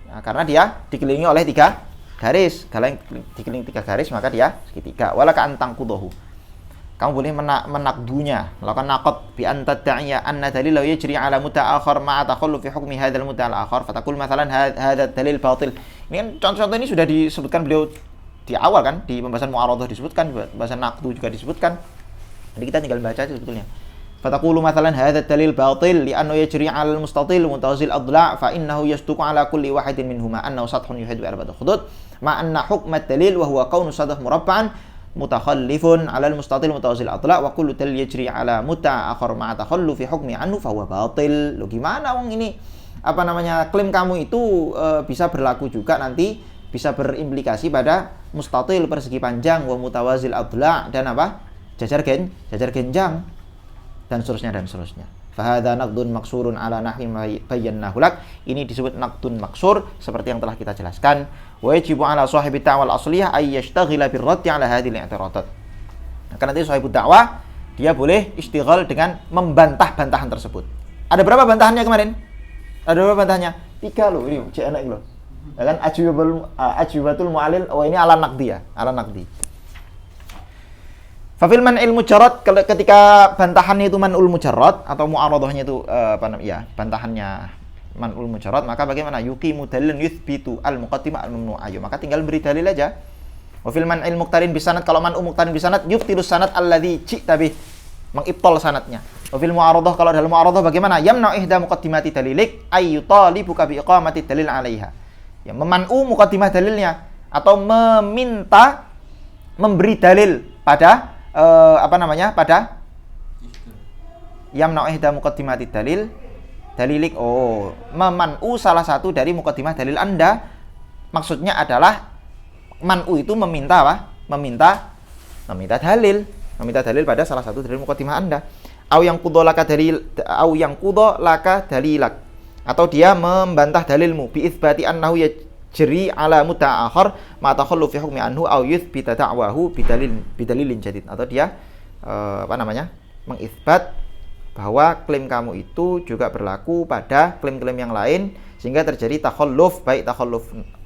Nah, karena dia dikelilingi oleh 3 garis. Kalau yang dikelilingi 3 garis maka dia segitiga. Walaka antang kudohu, kamu boleh menakdunya, melakukan naqad bi anta da'iya anna dalil yajri ala muta'akhir ma'a takhalluf fi hukmi hadzal muta'al akhar fatakul mathalan hadza dalil batil. Ini kan contoh ini sudah disebutkan beliau di awal kan, di pembahasan mu'aradhah disebutkan, pembahasan naqdu juga disebutkan. Jadi kita tinggal baca aja sebetulnya. Fatakulu mathalan hadza dalil batil li'annahu yajri 'ala al-mustatil mutawazil adla' fa innahu yasduqu 'ala kulli wahidin minhuma annahu sathun yuhid bi arba'ati khudud ma anna hukm ad-dalil wa huwa kaunu sadah murabba'an mutakhallifun 'ala al-mustatil mutawazil adla' wa kullu dalil yajri 'ala muta'akhir ma'a takhallufi hukmi anhu fa huwa batil. Loh, gimana wong ini apa namanya klaim kamu itu bisa berlaku juga nanti, bisa berimplikasi pada mustatil persegi panjang wa mutawazil adla' dan apa? jajar genjang dan seterusnya. Fahadha naqdun maksurun ala nahwi bayyanahu lak. Ini disebut naqdun maksur seperti yang telah kita jelaskan. Wa yajibu ala sahibi ta'wal asliyah ay yashtaghila birraddi ala hadhihi al-i'tiradat. Karena nanti sahibud dakwah dia boleh istighal dengan membantah bantahan tersebut. Ada berapa bantahannya kemarin? Ada berapa bantahannya? 3 loh, ini cek enak loh. Ya kan ajibatul mu'alil. Oh, ini ala naqdi ya, ala naqdi. Fafil man'il mujarrad, ketika bantahannya itu man'ul mujarrad atau mu'aradhahnya itu bantahannya man'ul mujarrad, maka bagaimana? Yuqimu dalilan yuthbitu al-muqaddimah al-mamnu'ah. Maka tinggal beri dalil aja. Wa fil man'il muqtarin bisanad, kalau man'u muqtarin bisanad yubtilus sanad alladzi ji'ta bih, mengibtal sanadnya. Wa fil mu'aradhah, kalau dalam mu'aradhah bagaimana? Yamna'u ihda muqaddimati dalilik ay yutalibuka bi iqamati dalil 'alaiha. Ya, meman'u muqaddimah dalilnya atau meminta memberi dalil pada pada yamna'u ihda muqaddimati dalilik. Oh, meman'u salah satu dari muqaddimah dalil Anda. Maksudnya adalah man'u itu meminta apa? Meminta dalil pada salah satu dari muqaddimah Anda. Au yang qudolaka dalilak, atau dia membantah dalilmu bi itsbati annahu yajri ala muta'akhir ma takhallu fi hukmi anhu au yuthbita da'wahu bidalilin jadid, atau dia mengisbat bahwa klaim kamu itu juga berlaku pada klaim-klaim yang lain sehingga terjadi takhalluf, baik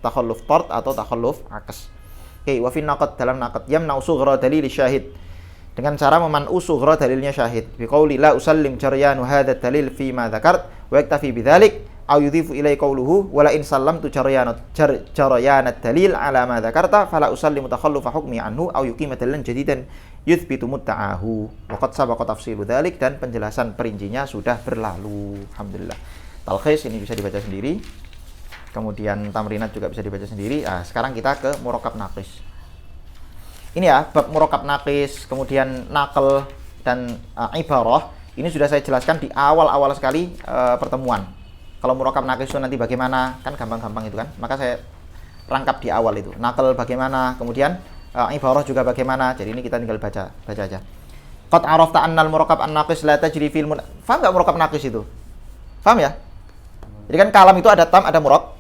takhalluf tard atau takhalluf akas. Oke, wa fi naqd, dalam naqd yamna'u sughra dalil syahid, dengan cara meman'u sughra dalilnya syahid bi qauli la usallim jaryanu hadha dalil fi ma dzakart wa yaktafi bidzalik aw yudhifu ilai qawluhu wa la in sallamtu jaryanat dalil ala ma dzakarta fala usallimu takhallufa hukmi anhu aw yuqima dalilan jadidan yuthbitu mutta'ahu wa qad sabaqa tafsilu dzalik, dan penjelasan perincinya sudah berlalu. Alhamdulillah. Talkhis ini bisa dibaca sendiri. Kemudian tamrinat juga bisa dibaca sendiri. Nah, sekarang kita ke murakkab naqis. Ini ya, bab murakkab naqis, kemudian naql dan ibarah. Ini sudah saya jelaskan di awal-awal sekali pertemuan. Kalau murakkab naqis itu nanti bagaimana, kan gampang-gampang itu kan. Maka saya rangkap di awal itu. Naql bagaimana, kemudian ibarah juga bagaimana. Jadi ini kita tinggal baca aja. Qad arafta annal murakkab an-naqis la tajri fil Faham enggak murakkab naqis itu? Paham ya? Jadi kan kalam itu ada tam, ada murakkab.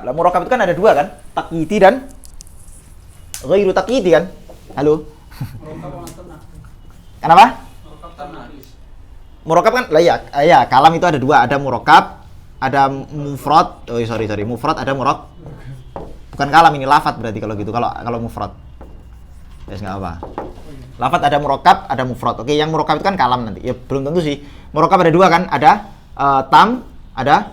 Lah murakkab itu kan ada 2 kan? Taqyidi dan ghairu taqyidi kan? Halo. Kenapa? Murokab kan, lah ya, kalam itu ada dua, ada murokab, ada mufrad. Oh sorry, mufrad ada murok. Bukan kalam ini, lafat berarti kalau gitu. Kalau mufrad, ya nggak apa. Lafat ada murokab, ada mufrad. Oke, yang murokab itu kan kalam nanti. Ya belum tentu sih. Murokab ada dua kan, ada tam, ada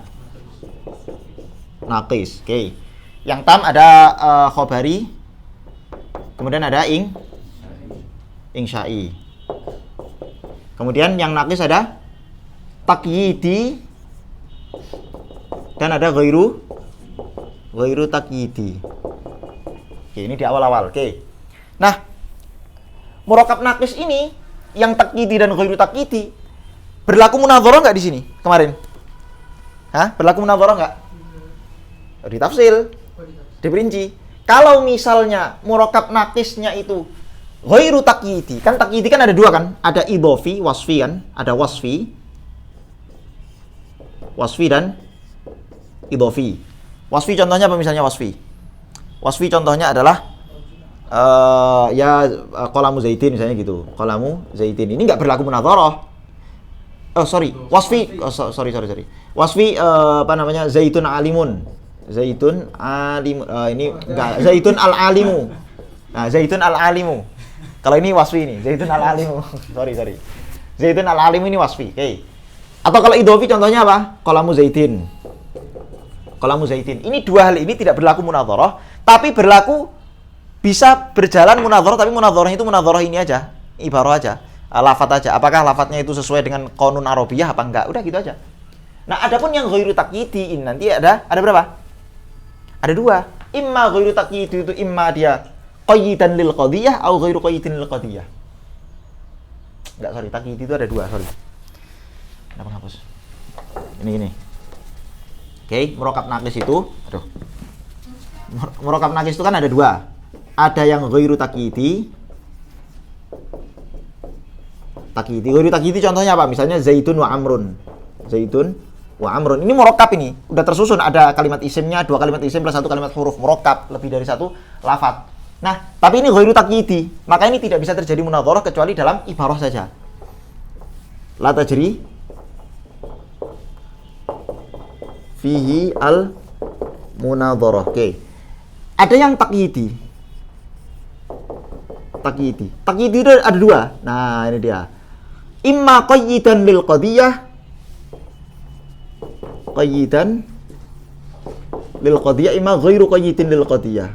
naqis. Oke, yang tam ada khobari, kemudian ada insya'i. Kemudian yang naqis ada takyidi dan ada ghairu takyidi. Oke, ini di awal-awal. Oke. Nah, murokab naqis ini yang takyidi dan ghairu takyidi berlaku munadharah enggak di sini kemarin? Hah? Berlaku munadharah enggak? Ditafsil, diperinci. Kalau misalnya murokab naqisnya itu ghairu takyidi, kan takyidi kan ada dua kan? Ada idhofi, wasfi kan? Ada wasfi dan idhofi. Wasfi contohnya apa misalnya wasfi? Wasfi contohnya adalah qalamu zaitin misalnya gitu. Qalamu zaitin ini enggak berlaku munadharah. Oh sorry, wasfi. Oh, sorry. Wasfi apa namanya? Zaitun alimun. Zaitun alim. Ini enggak, zaitun al-alimu. Nah, zaitun al-alimu. Kalau ini wasfi ini, zaitun al-alimu. sorry. Zaitun al-alimu ini wasfi. Oke. Atau kalau idhofi contohnya apa? Qalamu zaitin. Qalamu zaitin. Ini dua hal ini tidak berlaku munadharah, tapi berlaku bisa berjalan munadharah, tapi munadharah itu munadharah ini aja, ibarah aja, lafat aja. Apakah lafadznya itu sesuai dengan qanun Arabiyah apa enggak? Udah gitu aja. Nah, adapun yang ghairu takyidi ini nanti ada berapa? Ada dua. Imma ghairu takyidi itu imma dia qayyidan lil qadiyah atau ghairu qayyidin lil qadiyah. Enggak, sorry, takyidi itu ada dua, sorry. Kenapa ngapus? Ini. Oke, murokab naqis itu, murokab naqis itu kan ada dua. Ada yang ghairu takyidi. Ghairu takyidi contohnya apa? Misalnya zaitun wa amrun. Zaitun wa amrun. Ini murokab ini. Udah tersusun, ada kalimat isimnya, dua kalimat isim plus satu kalimat huruf. Murokab, lebih dari satu lafaz. Nah, tapi ini ghairu takyidi. Maka ini tidak bisa terjadi munadharah kecuali dalam ibarah saja. La tajri fihi al munadharah. Oke. Ada yang takyidi. Takyidi itu ada dua. Nah, ini dia. Imma qayyidan lil qadiyah. Qayyidan lil qadiyah, imma ghairu qayyidin lil qadiyah.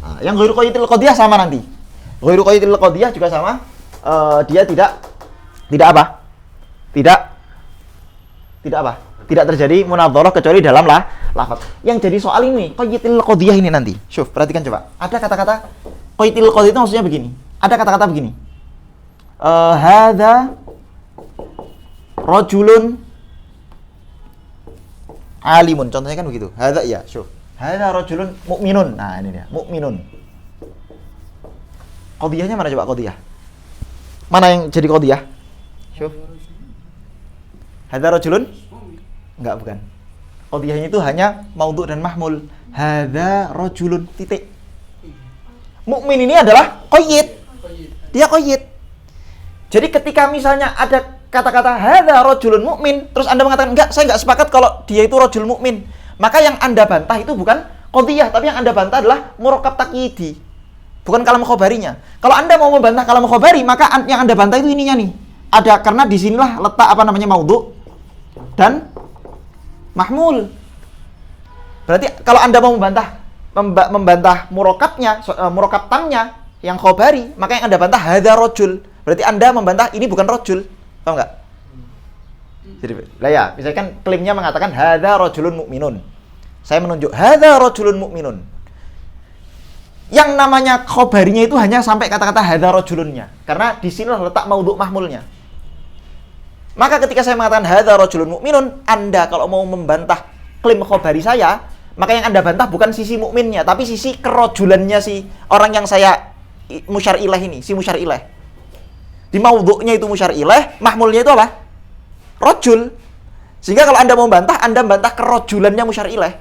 Nah, yang ghairu qayyidin lil qadiyah sama nanti. Ghairu qayyidin lil qadiyah juga sama. Dia tidak apa? Tidak apa? Tidak terjadi munadharah kecuali dalam lafaz. Yang jadi soal ini qayyidil qadiyah ini nanti. Syuf, perhatikan coba. Ada kata-kata qayyidil qadiyah itu maksudnya begini. Ada kata-kata begini. Hadza rajulun alimun. Contohnya kan begitu. Hadza ya, syuf. Hadza rajulun mu'minun. Nah, ini dia, mu'minun. Qadiyahnya mana coba qadiyah? Mana yang jadi qadiyah? Syuf. Hadza rajulun? Enggak, bukan. Qadiyahnya itu hanya maudhu' dan mahmul. Hadza rajulun titik. Mukmin ini adalah qayyid. Dia qayyid. Jadi ketika misalnya ada kata-kata hadza rajulun mukmin, terus Anda mengatakan enggak, saya enggak sepakat kalau dia itu rajul mukmin. Maka yang Anda bantah itu bukan qadiyah, tapi yang Anda bantah adalah murokab takyidi. Bukan kalam khobarinya. Kalau Anda mau membantah kalam khobari, maka yang Anda bantah itu ininya nih. Ada, karena disinilah letak apa namanya maudhu' dan mahmul. Berarti kalau Anda mau membantah murokabnya, murokab tamnya yang khobari, maka yang Anda bantah hadza rajul. Berarti Anda membantah ini bukan rajul. Paham enggak? Jadi, lah ya, misalkan klaimnya mengatakan hadza rajulun mukminun. Saya menunjuk hadza rajulun mukminun. Yang namanya khobarinya itu hanya sampai kata-kata hadza rajulunnya. Karena di sinilah letak maudhu' mahmulnya. Maka ketika saya mengatakan hadza rajulun mukminun, Anda kalau mau membantah klaim khobari saya, maka yang Anda bantah bukan sisi mukminnya, tapi sisi kerojulannya si orang yang saya musyar ilaih ini, si musyar ilaih. Di maudhu'nya itu musyar ilaih, mahmulnya itu apa? Rajul. Sehingga kalau Anda mau membantah, Anda membantah kerojulannya musyar ilaih.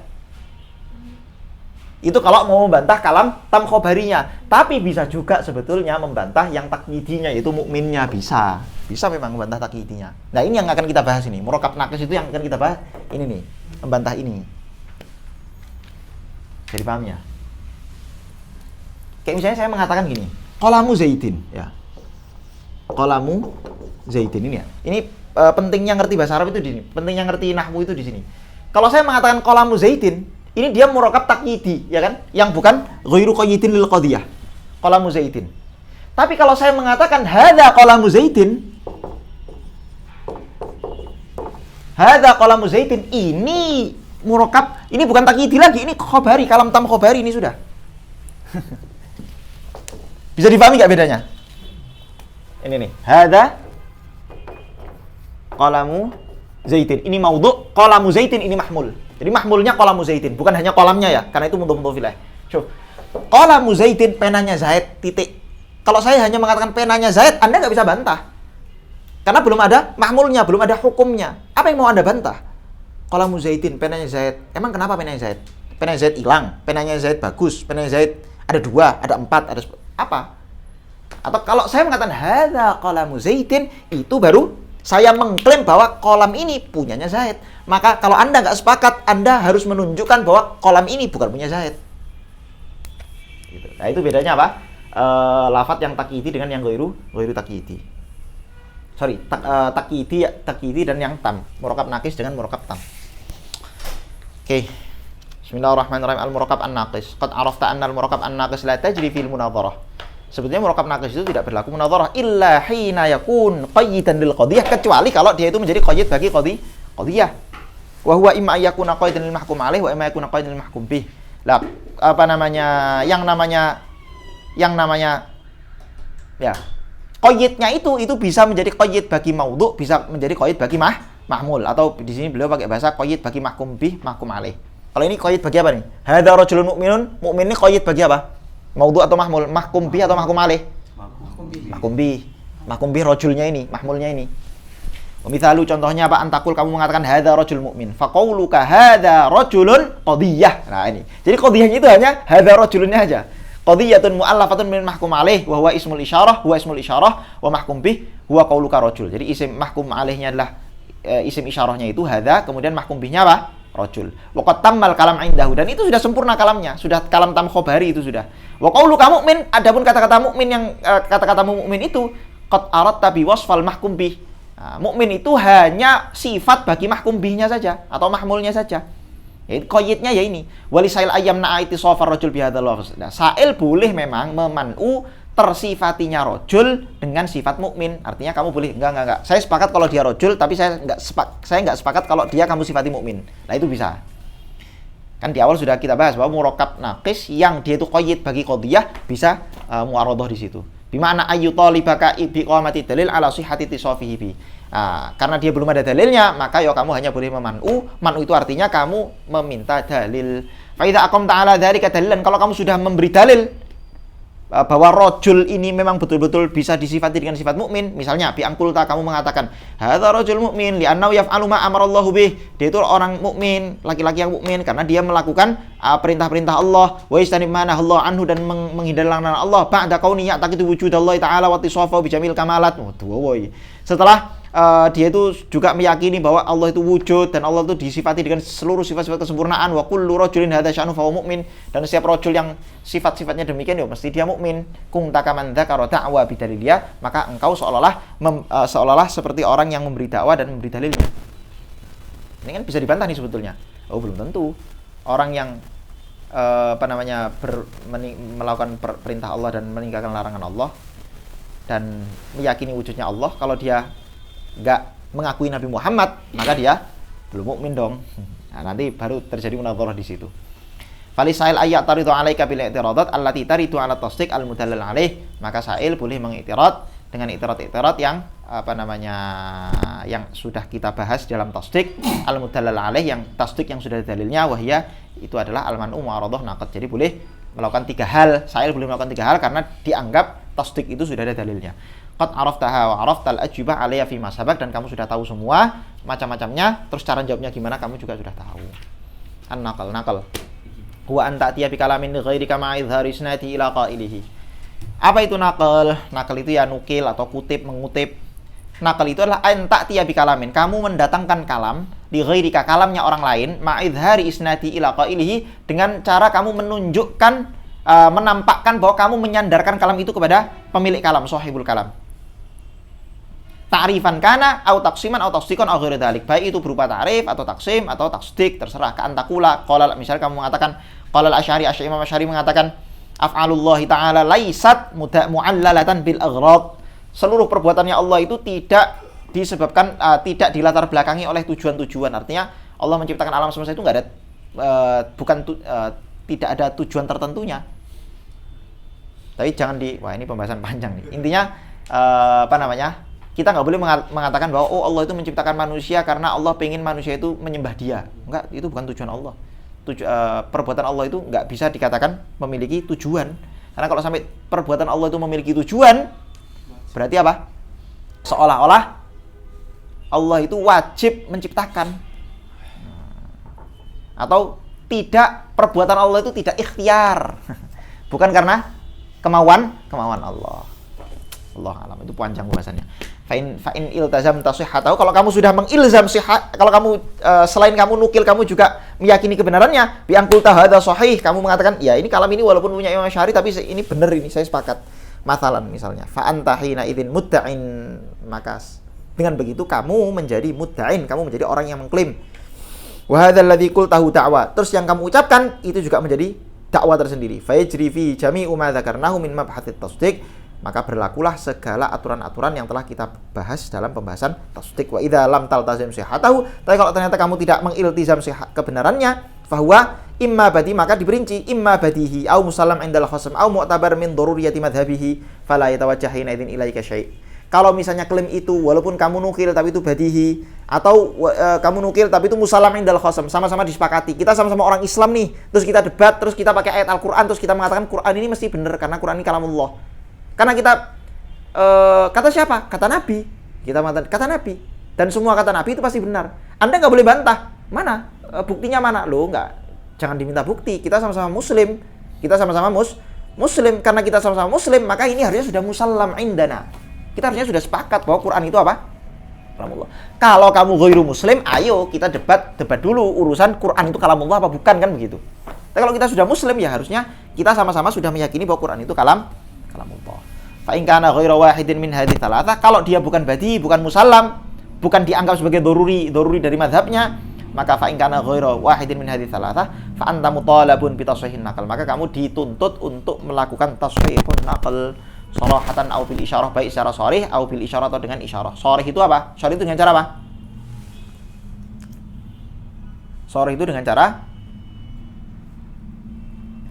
Itu kalau mau membantah kalam tam khobarinya. Tapi bisa juga sebetulnya membantah yang takyidinya, yaitu mukminnya. Bisa memang membantah takyidinya. Nah ini yang akan kita bahas ini. Murokab nakis itu yang akan kita bahas. Ini nih, membantah ini. Jadi paham ya? Kayak misalnya saya mengatakan gini, qalamu Zaidin, ya. Qalamu Zaidin ini ya. Ini pentingnya ngerti bahasa Arab itu di sini. Pentingnya ngerti nahwu itu di sini. Kalau saya mengatakan qalamu Zaidin, ini dia murokab takyidi, ya kan? Yang bukan ghairu qayyidin lil qadiyah. Qalamu Zaidin. Tapi kalau saya mengatakan hadza qalamu Zaidin, hadza qalamu Zaidin, ini murokab, ini bukan takyidi lagi, ini khobari, kalam tam khobari ini sudah. Bisa dipahami nggak bedanya? Ini nih, hadza qalamu Zaidin. Ini maudhu, qalamu Zaidin ini mahmul. Jadi mahmulnya qalamu Zaidin, bukan hanya kolamnya ya, karena itu mudhof ilaih. Coba. Qalamu Zaidin, penanya Zaid, titik. Kalau saya hanya mengatakan penanya Zaid, Anda nggak bisa bantah. Karena belum ada mahmulnya, belum ada hukumnya. Apa yang mau Anda bantah? Qalamu Zaidin, penanya Zaid. Emang kenapa penanya Zaid? Penanya Zaid hilang, penanya Zaid bagus, penanya Zaid ada 2, ada 4, ada apa? Atau kalau saya mengatakan hadza qalamu Zaidin, itu baru saya mengklaim bahwa kolam ini punyanya Zaid. Maka kalau Anda nggak sepakat, Anda harus menunjukkan bahwa kolam ini bukan punya Zaid. Gitu. Nah itu bedanya apa? Lafadz yang takyidi dengan yang ghairu takyidi. Sorry, takyidi dan yang tam. Murokab nakis dengan murokab tam. Oke. Bismillahirrahmanirrahim. Al-murokab an-naqis. Qad arafta anna al-murokab an-naqis la tajri fil munadharah. Sebetulnya murokab nakis itu tidak berlaku munadharah illa hina yakun qayyidan lil qadiyah, kecuali kalau dia itu menjadi qayyid bagi qadiyah. Wa huwa imma yakuna qayyidan lil mahkum alaih wa imma yakuna qayyidan lil mahkum bih. Lah, apa namanya? Yang namanya ya, qayyidnya itu bisa menjadi qayyid bagi maudhu, bisa menjadi qayyid bagi mahmul, atau di sini beliau pakai bahasa qayyid bagi mahkum bih, mahkum alaih. Kalau ini qayyid bagi apa nih? Hadza rajulun mu'minun, mukmin ini qayyid bagi apa? Maudhu atau mahmul, mahkum bih atau mahkum alaih? Mahkum bih rajulnya ini, mahmulnya ini. Misalu contohnya apa? Antakul, kamu mengatakan hadza rajul mu'min. Faqauluka hadza rajulun qadiyah. Nah ini. Jadi qadiyahnya itu hanya hadza rajulunnya aja. Qadiyatun mu'allafatun min mahkum alaih wa huwa ismul isyarah, wa mahkum bih huwa qauluka rajul. Jadi isim mahkum alaihnya adalah isim isyarahnya itu hadza, kemudian mahkum bihnya apa? Rajul. Wa qad tammal kalam indahu, dan itu sudah sempurna kalamnya, sudah kalam tam khobari itu sudah. Wa qauluka mu'min, adapun kata-kata mukmin yang kata-kata mukmin itu qad aratta bi wasfal mahkum bih. Nah, mukmin itu hanya sifat bagi mahkum bihnya saja atau mahmulnya saja. Qayyidnya ya ini. Walisail ayam na'iti safar rajul bihadzal lafz. Nah, sail boleh memang memanu tersifatinya rajul dengan sifat mukmin. Artinya kamu boleh enggak. Saya sepakat kalau dia rajul, tapi saya enggak sepakat kalau dia kamu sifati mukmin. Nah, itu bisa. Kan di awal sudah kita bahas bahwa murokab naqis yang dia itu qayyid bagi qadiyah bisa mu'aradhah di situ. Bimana ayu talibaka biqamati dalil ala sihhati tisafihi bi. Karena dia belum ada dalilnya, maka ya kamu hanya boleh memanu. Manu itu artinya kamu meminta dalil. Fa idza aqamta ala dzalika dalilan, kalau kamu sudah memberi dalil bahwa rajul ini memang betul-betul bisa disifati dengan sifat mukmin, misalnya bi angkulta, kamu mengatakan hadza rajul mukmin li annahu yaf'alu ma amarallahu bih, dia itu orang mukmin, laki-laki yang mukmin karena dia melakukan perintah-perintah Allah, wa yastanib ma nahallahu anhu, dan menghindari larangan Allah, ba'da kauni ya'taqidu wujudallahi ta'ala wa tisafahu bi jamil kamalat. Setelah dia itu juga meyakini bahwa Allah itu wujud dan Allah itu disifati dengan seluruh sifat-sifat kesempurnaan. Wa kullu rajulin hadza sya'nu fa huwa mu'min, dan setiap rajul yang sifat-sifatnya demikian ya mesti dia mukmin. Kung takaman dzakara da'wa bidaliliyah, maka engkau seolah-olah seperti orang yang memberi dakwah dan memberi dalilnya. Ini kan bisa dibantah nih sebetulnya. Oh, belum tentu. Orang yang melakukan perintah Allah dan meninggalkan larangan Allah dan meyakini wujudnya Allah, kalau dia nggak mengakui Nabi Muhammad, maka dia belum mukmin dong. Nah, nanti baru terjadi munadharah di situ. Falisail ayat taridu alaika bil i'tiradat allati taridu ala tasdiq al mudallal alaih, maka sail boleh mengiktirat dengan iktirat yang yang sudah kita bahas dalam tasdiq al mudallal alaih, yang tasdiq yang sudah ada dalilnya, wahya itu adalah al man'u mu'aradhah naqad. Jadi boleh melakukan 3 hal, sail boleh melakukan 3 hal karena dianggap tasdiq itu sudah ada dalilnya. Qad araftaha wa araftal ajibah alayya fi masabak, dan kamu sudah tahu semua macam-macamnya, terus cara jawabnya gimana kamu juga sudah tahu. An-naqal. huwa an ta'tiya bi kalamin ghairi kama idhari isnadi ila qailihi. Apa itu naqal? Naqal itu ya nukil atau kutip, mengutip. Naqal itu adalah an ta'tiya bi kalamin, kamu mendatangkan kalam di ghairika, kalamnya orang lain, ma idhari isnadi ila qailihi, dengan cara kamu menunjukkan menampakkan bahwa kamu menyandarkan kalam itu kepada pemilik kalam, sahibul kalam. Ta'rifan kana au taqsiman au tasdiqan au ghairu dzalik. Baik itu berupa ta'rif atau taksim atau tasdik, terserah. Ka antakula qala, misalnya kamu mengatakan qala al-Asy'ari, Imam Asy'ari mengatakan af'alullahi ta'ala laisat mu'allalatan bil aghrad. Seluruh perbuatannya Allah itu tidak disebabkan tidak dilatar belakangi oleh tujuan-tujuan. Artinya Allah menciptakan alam semesta itu enggak ada tidak ada tujuan tertentunya. Tapi jangan wah ini pembahasan panjang nih. Intinya kita nggak boleh mengatakan bahwa Allah itu menciptakan manusia karena Allah pengen manusia itu menyembah Dia. Enggak, itu bukan tujuan Allah. Perbuatan Allah itu nggak bisa dikatakan memiliki tujuan. Karena kalau sampai perbuatan Allah itu memiliki tujuan, berarti apa? Seolah-olah Allah itu wajib menciptakan. Atau tidak, perbuatan Allah itu tidak ikhtiar. Bukan karena kemauan Allah. Allah alam, itu panjang bahasannya. Fa'in iltazam tasihhatahu, kalau kamu sudah mengilzam sihhat, kalau kamu selain kamu nukil, kamu juga meyakini kebenarannya, bi angkul tahadza sahih, kamu mengatakan ya ini kalam ini walaupun punya Imam Asy'ari tapi ini benar, ini saya sepakat. Mathalan misalnya, fa anta hina idzin mudda'in, maka dengan begitu kamu menjadi mudda'in, kamu menjadi orang yang mengklaim. Wa hadzal ladzi qultahu da'wa, terus yang kamu ucapkan itu juga menjadi dakwah tersendiri. Fa yajri fi jami'u ma dzakarnahu min mabhatit tasdiq, maka berlakulah segala aturan-aturan yang telah kita bahas dalam pembahasan tasdik. Wa idza lam taltazim sihhatahu, tapi kalau ternyata kamu tidak mengiltizam kebenarannya, fahuwa imma badi, maka diperinci imma badihi au musallam indal khasam au mu'tabar min daruriyati madhhabihi fala yatawajjah idzin ilaika syai'. Kalau misalnya klaim itu walaupun kamu nukil tapi itu badihi, atau kamu nukil tapi itu musallam indal khasam, sama-sama disepakati, kita sama-sama orang Islam nih, terus kita debat, terus kita pakai ayat Al-Qur'an, terus kita mengatakan Qur'an ini mesti benar karena Qur'an ini kalamullah. Karena kita kata siapa? Kata Nabi. Kita mengatakan kata Nabi, dan semua kata Nabi itu pasti benar. Anda nggak boleh bantah. Mana buktinya mana? Loh, nggak. Jangan diminta bukti. Kita sama-sama Muslim. Kita sama-sama Muslim. Karena kita sama-sama Muslim, maka ini harusnya sudah musallam indana. Kita harusnya sudah sepakat bahwa Quran itu apa? Kalamullah. Kalau kamu ghairu Muslim, ayo kita debat dulu urusan Quran itu kalamullah apa bukan, kan begitu. Tapi kalau kita sudah Muslim, ya harusnya kita sama-sama sudah meyakini bahwa Quran itu kalamullah. Fa in kana ghairu wahidin min hadhihi thalathah, kalau dia bukan badi, bukan musallam, bukan dianggap sebagai daruri dari mazhabnya, maka fa in kana ghairu wahidin min hadhihi thalathah fa anta mutalabun bi tashihin naql, maka kamu dituntut untuk melakukan tashihun naql sarahatan au bil isyarah, baik secara sharih au bil isyarah, atau dengan isyarah. Sharih itu apa? Sharih itu dengan cara apa? Sharih itu dengan cara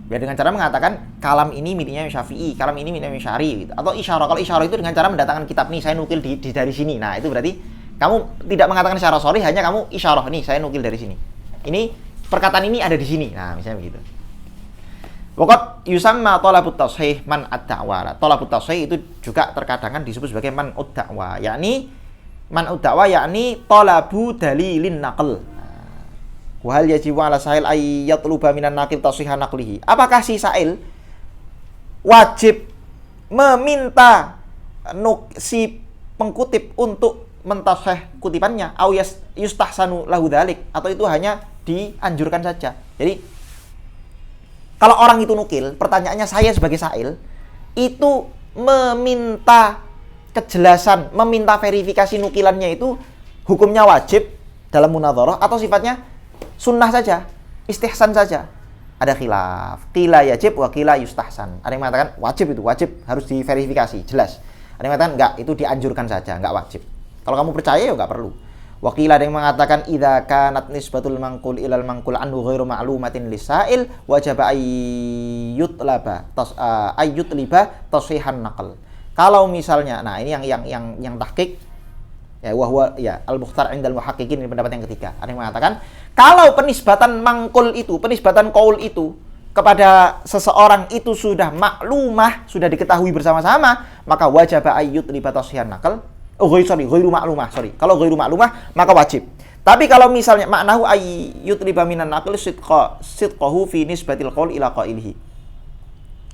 dengan cara mengatakan kalam ini miliknya Syafi'i, kalam ini miliknya Syari, gitu. Atau isyarah. Kalau isyarah itu dengan cara mendatangkan kitab, nih saya nukil dari sini. Nah, itu berarti kamu tidak mengatakan secara sharih, hanya kamu isyarah, nih saya nukil dari sini. Ini perkataan ini ada di sini. Nah, misalnya begitu. Waqad yusamma talabut tashih man ad-da'wa. Talabut tashih itu juga terkadang disebut sebagai man ad-da'wa, yakni man ad-da'wa yakni talabu dalilin naql. Wa hal yajibu 'ala sa'il ay yatluba minan naqil tashihan naqlihi. Apakah si sa'il wajib meminta si pengkutip untuk mentashih kutipannya, au yustahsanu lahu dzalik, atau itu hanya dianjurkan saja. Jadi kalau orang itu nukil, pertanyaannya saya sebagai sa'il itu meminta kejelasan, meminta verifikasi nukilannya itu hukumnya wajib dalam munadharah atau sifatnya sunnah saja, istihsan saja. Ada khilaf. Qila yajib wa qila yustahsan. Ada yang mengatakan wajib, itu wajib, harus diverifikasi, jelas. Ada yang mengatakan enggak, itu dianjurkan saja, enggak wajib. Kalau kamu percaya ya enggak perlu. Wa qila, ada yang mengatakan idza kanat nisbatul manqul ilal manqul anhu ghairu ma'lumatin lisail wajib ayyutlaba ayyutliba tashihan naql. Kalau misalnya, nah ini yang tahqiq ya wahwa ya al-mukhtar indal muhaqqiqin, ini pendapat yang ketiga. Ada yang mengatakan kalau penisbatan mangkul itu, penisbatan qaul itu kepada seseorang itu sudah maklumah, sudah diketahui bersama-sama, maka wajib ayyut li batashihan naql. Ghairu maklumah. Kalau ghairu maklumah maka wajib. Tapi kalau misalnya maknahu ay yutliba minan naqil sidqahu fi nisbatil qaul ila qailihi.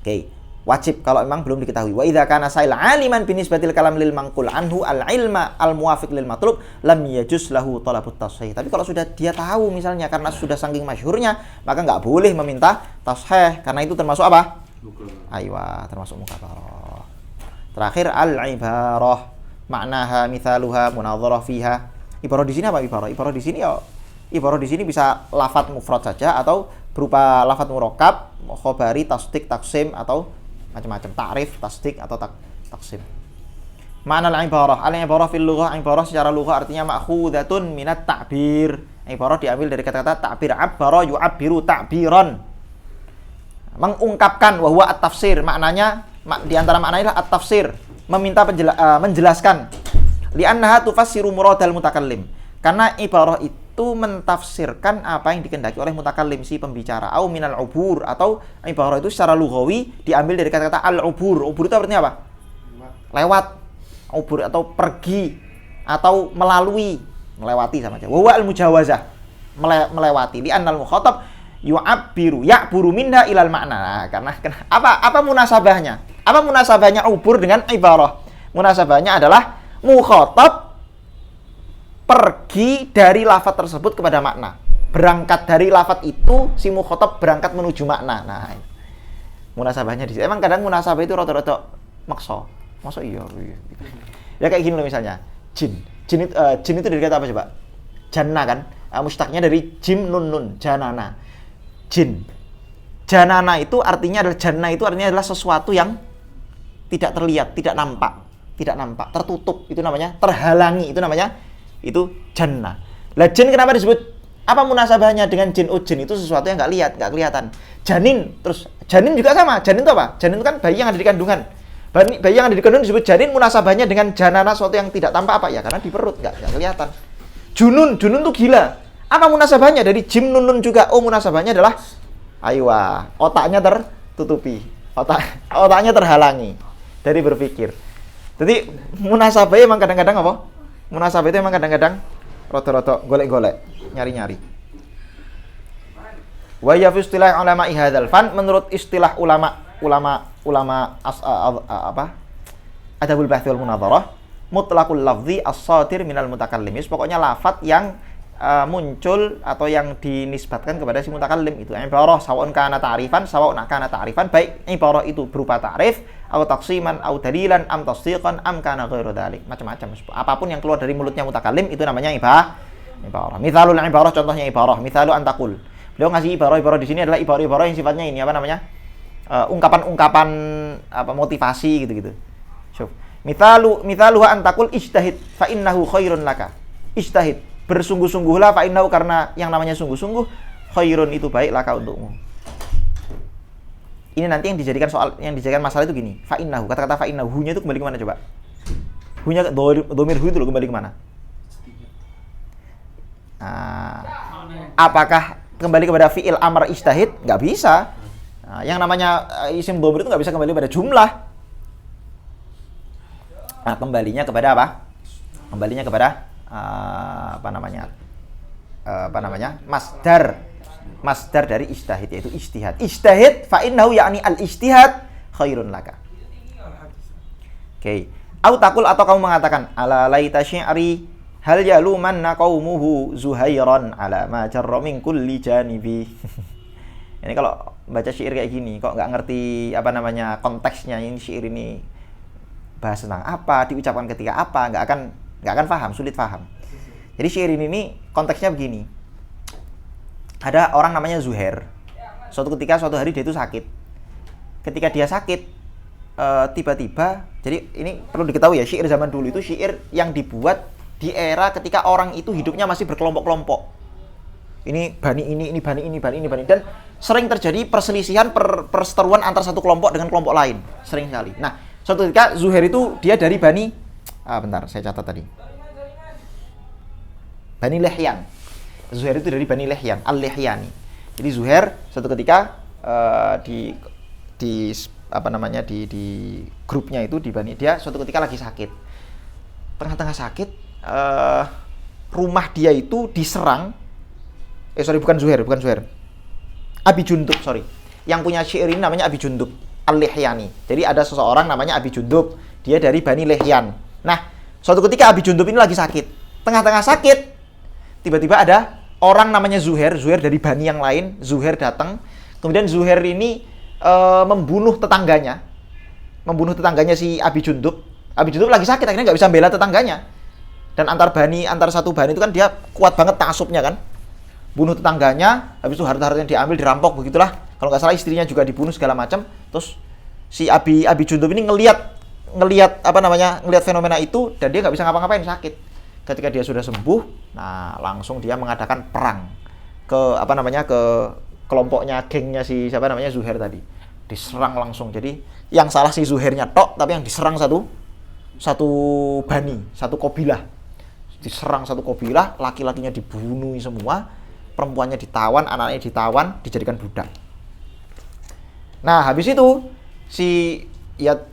Oke. Wajib kalau memang belum diketahui. Wa idza kana sa'il 'aliman bi nisbatil kalam lil manqul anhu al-ilma al-muwafiq lil matlub lam yajuz lahu talabut tashih. Tapi kalau sudah dia tahu misalnya karena sudah saking masyhurnya, maka enggak boleh meminta tashih karena itu termasuk apa? Aywa, termasuk mukabarah. Terakhir al-ibarah. Maknaha mithaluha munadharah fiha. Ibarah di sini apa ibarah? Ibarah di sini ya ibarah di sini bisa lafadz mufrad saja atau berupa lafadz murakkab, khabari, tasdik, taksim atau macam-macam, ta'rif, tasdik atau taksim. Ma'na al-ibarah. Al-ibarah fil lughah, ibarah secara lughah artinya ma'khudatun minat ta'bir. Ibarah diambil dari kata-kata ta'bir, abbara yu'abbiru ta'biran. Mengungkapkan wa huwa at-tafsir. Maknanya di antara maknanya adalah at-tafsir, meminta menjelaskan. Li'annaha tufassiru muradal mutakallim. Karena ibarah itu mentafsirkan apa yang dikehendaki oleh mutakallim, si pembicara. Au minal ubur, atau ibarah itu secara lughawi diambil dari kata-kata al-ubur. Ubur itu artinya apa? Lewat. Ubur atau pergi atau melalui, melewati sama aja. Wa huwa al-mujawazah, melewati. Li annal mukhatab yu'abbiru ya'buru minha ilal makna. Nah, karena apa munasabahnya? Apa munasabahnya ubur dengan ibarah? Munasabahnya adalah mukhatab pergi dari lafaz tersebut kepada makna. Berangkat dari lafaz itu, si mukhatab berangkat menuju makna. Nah, munasabahnya di sini. Emang kadang munasabah itu rada-rada maksa. Masa iya. Ya kayak gini loh misalnya. Jin itu dari kata apa coba? Janna kan? Mustaknya dari jim nun nun, janana. Jin. Janana itu artinya adalah janna itu artinya adalah sesuatu yang tidak terlihat, tidak nampak, tertutup. Itu namanya terhalangi. Itu jannah. Lah jin kenapa disebut? Apa munasabahnya dengan jin? Oh, jin itu sesuatu yang nggak kelihatan. Janin juga sama. Janin itu apa? Janin itu kan bayi yang ada di kandungan. Bayi yang ada di kandungan disebut janin. Munasabahnya dengan janana, sesuatu yang tidak tampak apa ya? Karena di perut nggak kelihatan. Junun itu gila. Apa munasabahnya dari jim nun juga? Oh, munasabahnya adalah aywa, otaknya tertutupi. Otaknya terhalangi dari berpikir. Jadi munasabah emang kadang-kadang apa? Munasabah itu emang kadang-kadang roto-roto golek-golek, nyari-nyari. Wa ya fi istilah ulama hadzal fan, menurut istilah ulama adabul bahts wal munadharah, mutlaqul lafzi as-sadir minal mutakallim. Pokoknya lafaz yang muncul atau yang dinisbatkan kepada si mutakallim itu ibarah sawa'un kana ta'rifan baik ibarah itu berupa ta'rif atau taksiman atau dalilan am tasdiqan am kana ghairu dzalik, macam-macam. Apapun yang keluar dari mulutnya mutakallim itu namanya ibarah. Mithalul ibarah, contohnya ibarah, mithalu antakul. Beliau ngasih ibarah di sini adalah ibarah yang sifatnya ini apa namanya? Ungkapan-ungkapan motivasi gitu-gitu. Syuf. Mithaluha antakul ijtahid fa innahu khairun laka. Ijtahid, bersungguh-sungguhlah fa innahu, karena yang namanya sungguh-sungguh khairun itu baik laka untukmu. Ini nanti yang dijadikan masalah itu gini. Fa innahu, kata-kata fa innahu, hu-nya itu kembali ke mana coba? Hu-nya dhamir hu itu loh, kembali ke mana? Apakah kembali kepada fi'il amr ijtahid? Enggak bisa. Yang namanya isim dhamir itu enggak bisa kembali pada jumlah. Kembalinya kepada apa? Kembalinya kepada masdar dari ijtihad, yaitu ijtihad fa innahu yakni al ijtihad khairun laka. Oke. Au taqul, atau kamu mengatakan ala laita syi'ri hal yalumanna qaumuhu zuhairan ala ma jarra min kulli janibi. Ini kalau baca syair kayak gini kok nggak ngerti konteksnya, ini syair ini bahas tentang apa, diucapkan ketika apa, nggak akan paham, sulit paham. Jadi syair ini konteksnya begini. Ada orang namanya Zuhair. Suatu hari dia itu sakit. Ketika dia sakit, tiba-tiba, jadi ini perlu diketahui ya, syair zaman dulu itu syair yang dibuat di era ketika orang itu hidupnya masih berkelompok-kelompok. Ini bani ini bani ini, dan sering terjadi perselisihan, perseteruan antar satu kelompok dengan kelompok lain, sering sekali. Nah, suatu ketika Zuhair itu dia dari bani, bentar, saya catat tadi. Bani Lihyan. Zuhair itu dari Bani Lihyan, Al-Lihyani. Jadi Zuhair suatu ketika di grupnya itu di Bani, dia suatu ketika lagi sakit. Tengah-tengah sakit, rumah dia itu diserang. Bukan Zuhair. Abi Jundub, Yang punya syair ini namanya Abi Jundub Al-Lihyani. Jadi ada seseorang namanya Abi Jundub, dia dari Bani Lihyan. Nah, suatu ketika Abi Jundub ini lagi sakit. Tengah-tengah sakit, tiba-tiba ada orang namanya Zuhair dari Bani yang lain. Zuhair datang. Kemudian Zuhair ini membunuh tetangganya si Abi Jundub. Abi Jundub lagi sakit, akhirnya nggak bisa bela tetangganya. Dan antar satu bani itu kan dia kuat banget ta'asubnya kan. Bunuh tetangganya, habis itu harta-hartanya diambil, dirampok, begitulah. Kalau nggak salah istrinya juga dibunuh segala macam. Terus si Abi Jundub ini ngelihat fenomena itu, dan dia nggak bisa ngapa-ngapain, sakit. Ketika dia sudah sembuh, nah langsung dia mengadakan perang ke kelompoknya, gengnya si Zuhair tadi. Diserang langsung. Jadi yang salah si Zuhairnya tok, tapi yang diserang satu bani, satu kabilah. Diserang satu kabilah, laki-lakinya dibunuh semua, perempuannya ditawan, anaknya ditawan, dijadikan budak. Nah, habis itu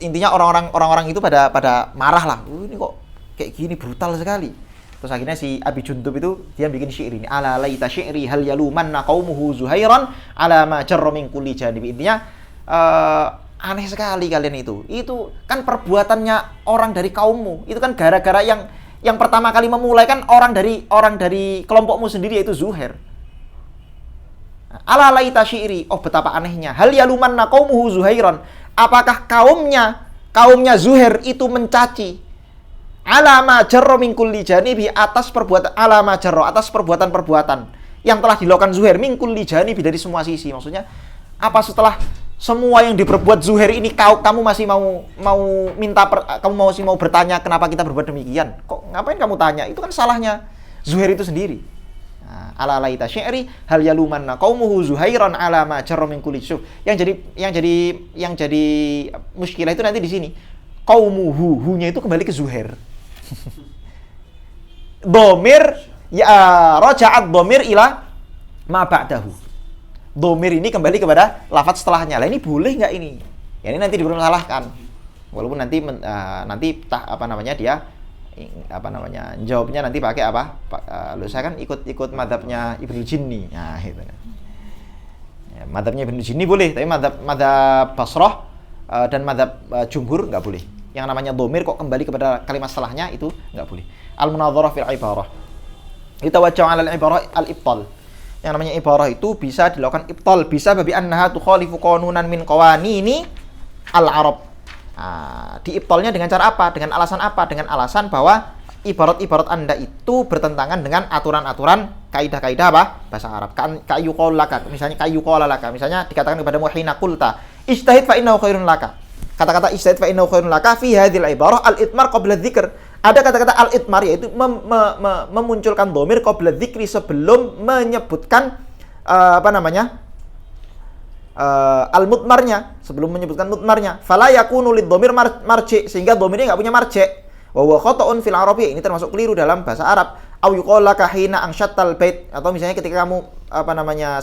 intinya orang-orang itu pada marah lah. Ini kok kayak gini, brutal sekali. Terus akhirnya si Abi Jundub itu dia bikin syair ini. Ala laita syi'ri hal yalumanna qaumuhu Zuhairan ala ma jarra min kulli janibi. Intinya aneh sekali kalian itu. Itu kan perbuatannya orang dari kaummu. Itu kan gara-gara yang pertama kali memulai kan orang dari kelompokmu sendiri, yaitu Zuhair. Ala laita syi'ri, oh betapa anehnya. Hal yalumanna qaumuhu Zuhairan. Apakah kaumnya Zuhair itu mencaci alama jarra min kulli janibi, atas perbuatan-perbuatan yang telah dilakukan Zuhair min kulli janibi, dari semua sisi. Maksudnya apa, setelah semua yang diperbuat Zuhair ini kamu masih kamu masih mau bertanya kenapa kita berbuat demikian? Kok ngapain kamu tanya? Itu kan salahnya Zuhair itu sendiri. Nah, ala laita syi'ri hal yalumanna qaumuhu Zuhairan ala ma jarra min kulli syuf. Yang jadi muskilah itu nanti di sini. Qaumuhu, hu-nya itu kembali ke Zuhair. Dhamir raja'at dhamir ila ma ba'dahu. Dhamir ini kembali kepada lafaz setelahnya. Lah ini boleh nggak ini? Ya ini nanti dipermasalahkan. Walaupun jawabnya nanti pakai apa? Saya kan ikut madhabnya Ibnu Jinni. Nah, itu kan. Ya, madhabnya Ibnu Jinni boleh, tapi madhab Basrah dan madhab jumhur nggak boleh. Yang namanya dhamir kok kembali kepada kalimat setelahnya, itu nggak boleh. Al-munadharah fil ibarah. Itawajjah 'ala al-ibarah al-ibtal. Yang namanya ibarah itu bisa dilakukan ibtal, bisa babi annaha tukhalifu qanunan min qawanini al-arab. Diibtalnya dengan cara apa? Dengan alasan apa? Dengan alasan bahwa ibarat-ibarat Anda itu bertentangan dengan aturan-aturan kaidah-kaidah apa? Bahasa Arab. Misalnya qayyuqala laka. Misalnya dikatakan kepada muhina qulta ijtahid fa innahu khairun laka. Kata-kata ijtihad fa innahu khairun laka fi hadhil ibarah al-itmar qabla dzikr. Ada kata-kata al-itmar, yaitu memunculkan dhamir qabla dzikri, sebelum menyebutkan al-mutmarnya, sebelum menyebutkan mutmarnya. Fala yakunu lid-dhamir marji, sehingga dhamirnya enggak punya marji. Wa huwa khata'un fil arabiyya, ini termasuk keliru dalam bahasa Arab. Au yuqal laka hina anshattal bait, atau misalnya ketika kamu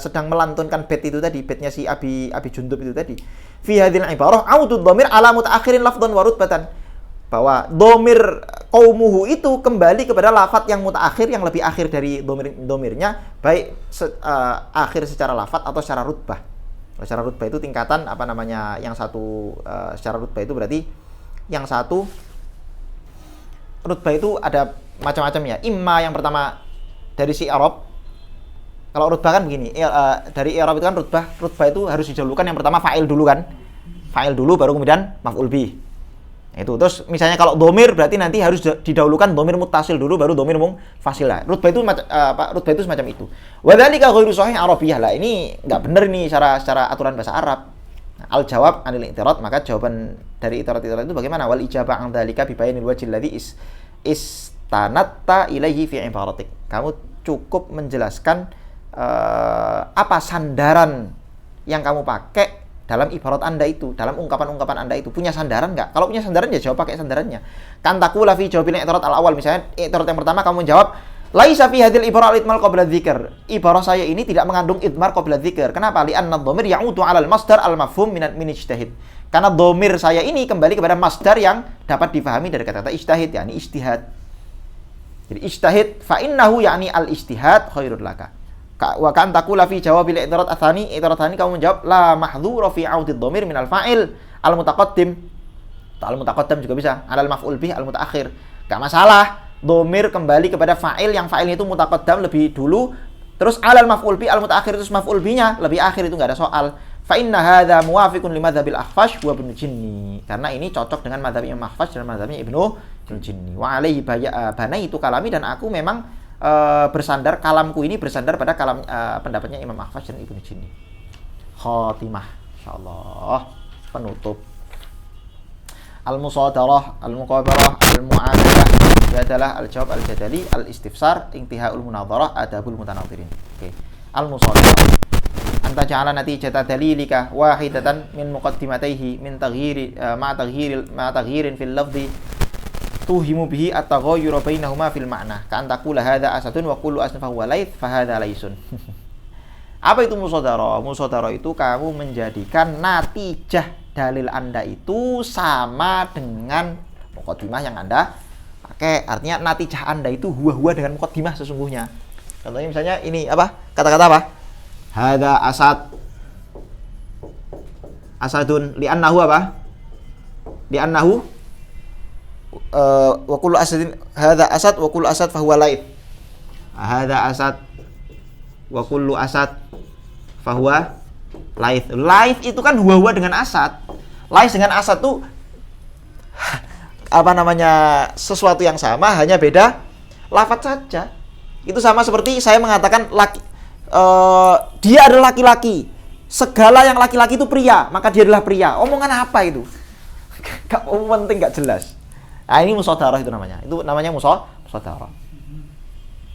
sedang melantunkan bait itu tadi, baitnya si Abi Jundub itu tadi. Fi hadhil ibarah audu dhamir ala mutaakhirin lafdhan wa rutbatan, bahwa dhamir qaumuhu itu kembali kepada lafaz yang mutaakhir, yang lebih akhir dari dhamirnya, baik akhir secara lafaz atau secara rutbah. Secara rutbah itu tingkatan yang satu secara rutbah itu berarti yang satu rutbah itu ada macam-macam ya. Imma yang pertama dari si Arab. Kalau rutbah kan begini, dari Arab itu kan rutbah itu harus didahulukan yang pertama fa'il dulu kan. Fa'il dulu baru kemudian maf'ul bih. Itu. Terus misalnya kalau dhamir berarti nanti harus didahulukan dhamir muttasil dulu baru dhamir munfasil. Rutbah itu semacam itu. Wa dzalika ghairu sahih arabiyyah. Lah ini enggak benar nih secara aturan bahasa Arab. Nah, al-jawab anil i'tirad, maka jawaban dari i'tirad itu bagaimana? Wal ijabah an dzalika bi bayanil wajhil ladzi istanatta ilaihi fi ibaratik. Kamu cukup menjelaskan apa sandaran yang kamu pakai dalam ibarat Anda itu, dalam ungkapan-ungkapan Anda itu. Punya sandaran nggak? Kalau punya sandaran ya jawab pakai sandarannya. Kan taqula fi jawabil i'tirad al-awwal, misalnya i'tirad yang pertama kamu jawab laisa fi hadhil ibarah al-idmar qabla dzikr. Ibarah saya ini tidak mengandung idmar qabla dzikr. Kenapa? Li'anna dhamir ya'udu 'ala al-masdar al-mafhum min ijtihad. Karena dhamir saya ini kembali kepada masdar yang dapat difahami dari kata-kata ijtihad, yakni ijtihad. Jadi ijtahid fa innahu ya'ni al-ijtihad khairul laka. Wa kan taqula fi jawabil i'tirad atsani, kamu menjawab la mahdhura fi 'audid dhamir min al-fa'il al-mutaqaddim. Al-mutaqaddam juga bisa, alal maf'ul bih al-mutaakhir. Enggak masalah. Dhamir kembali kepada fa'il yang fa'ilnya itu mutaqaddam lebih dulu, terus alal maf'ul bih al-mutaakhir terus maf'ul bihnya lebih akhir, itu enggak ada soal. Fa inna hadza muwafiqun li madzhabil Akhfash wa Ibnu Jinni. Karena ini cocok dengan mazhab Imam Akhfash dan mazhabnya Ibnu Jinni. Wa alaihi banaitu kalami, dan aku memang bersandar, kalamku ini bersandar pada kalam pendapatnya Imam Akhfash dan Ibnu Jinni. Khatimah, insyaallah, penutup. Al-musadarah, al-muqabarah, al-mu'amalah, jadalah, al-jawab, al-jadali, al-istifsar, intihaul munadharah, adabul mutanadhirin. Oke. Al-musadarah. Anta ja'ala natijata dalilika wahidatan min muqaddimataihi min taghyiri ma taghyirin fil lafzi tuhimu bihi at-taghayyur bainahuma fil ma'na. Ka anta qula hadza asadun wa kullu asnaf huwa laith fa hadza laisun. Apa itu musadarah? Musadarah itu kamu menjadikan natijah dalil Anda itu sama dengan muqaddimah yang Anda pakai. Artinya natijah Anda itu huwa-huwa dengan muqaddimah sesungguhnya. Contohnya misalnya ini apa? Kata-kata apa? Hadza asad. Asadun li'annahu apa? Li'annahu wa kullu asadin, hadza asad wa kullu asad fa huwa laith. Hadza asad wa kullu asad fa huwa laith. Laith itu kan huwa-huwa dengan asad. Laith dengan asad tuh apa namanya, sesuatu yang sama, hanya beda lafadz saja. Itu sama seperti saya mengatakan dia adalah laki-laki. Segala yang laki-laki itu pria, maka dia adalah pria. Omongan apa itu? Gak penting, gak jelas. Nah, ini musadarah itu namanya. Itu namanya musadarah.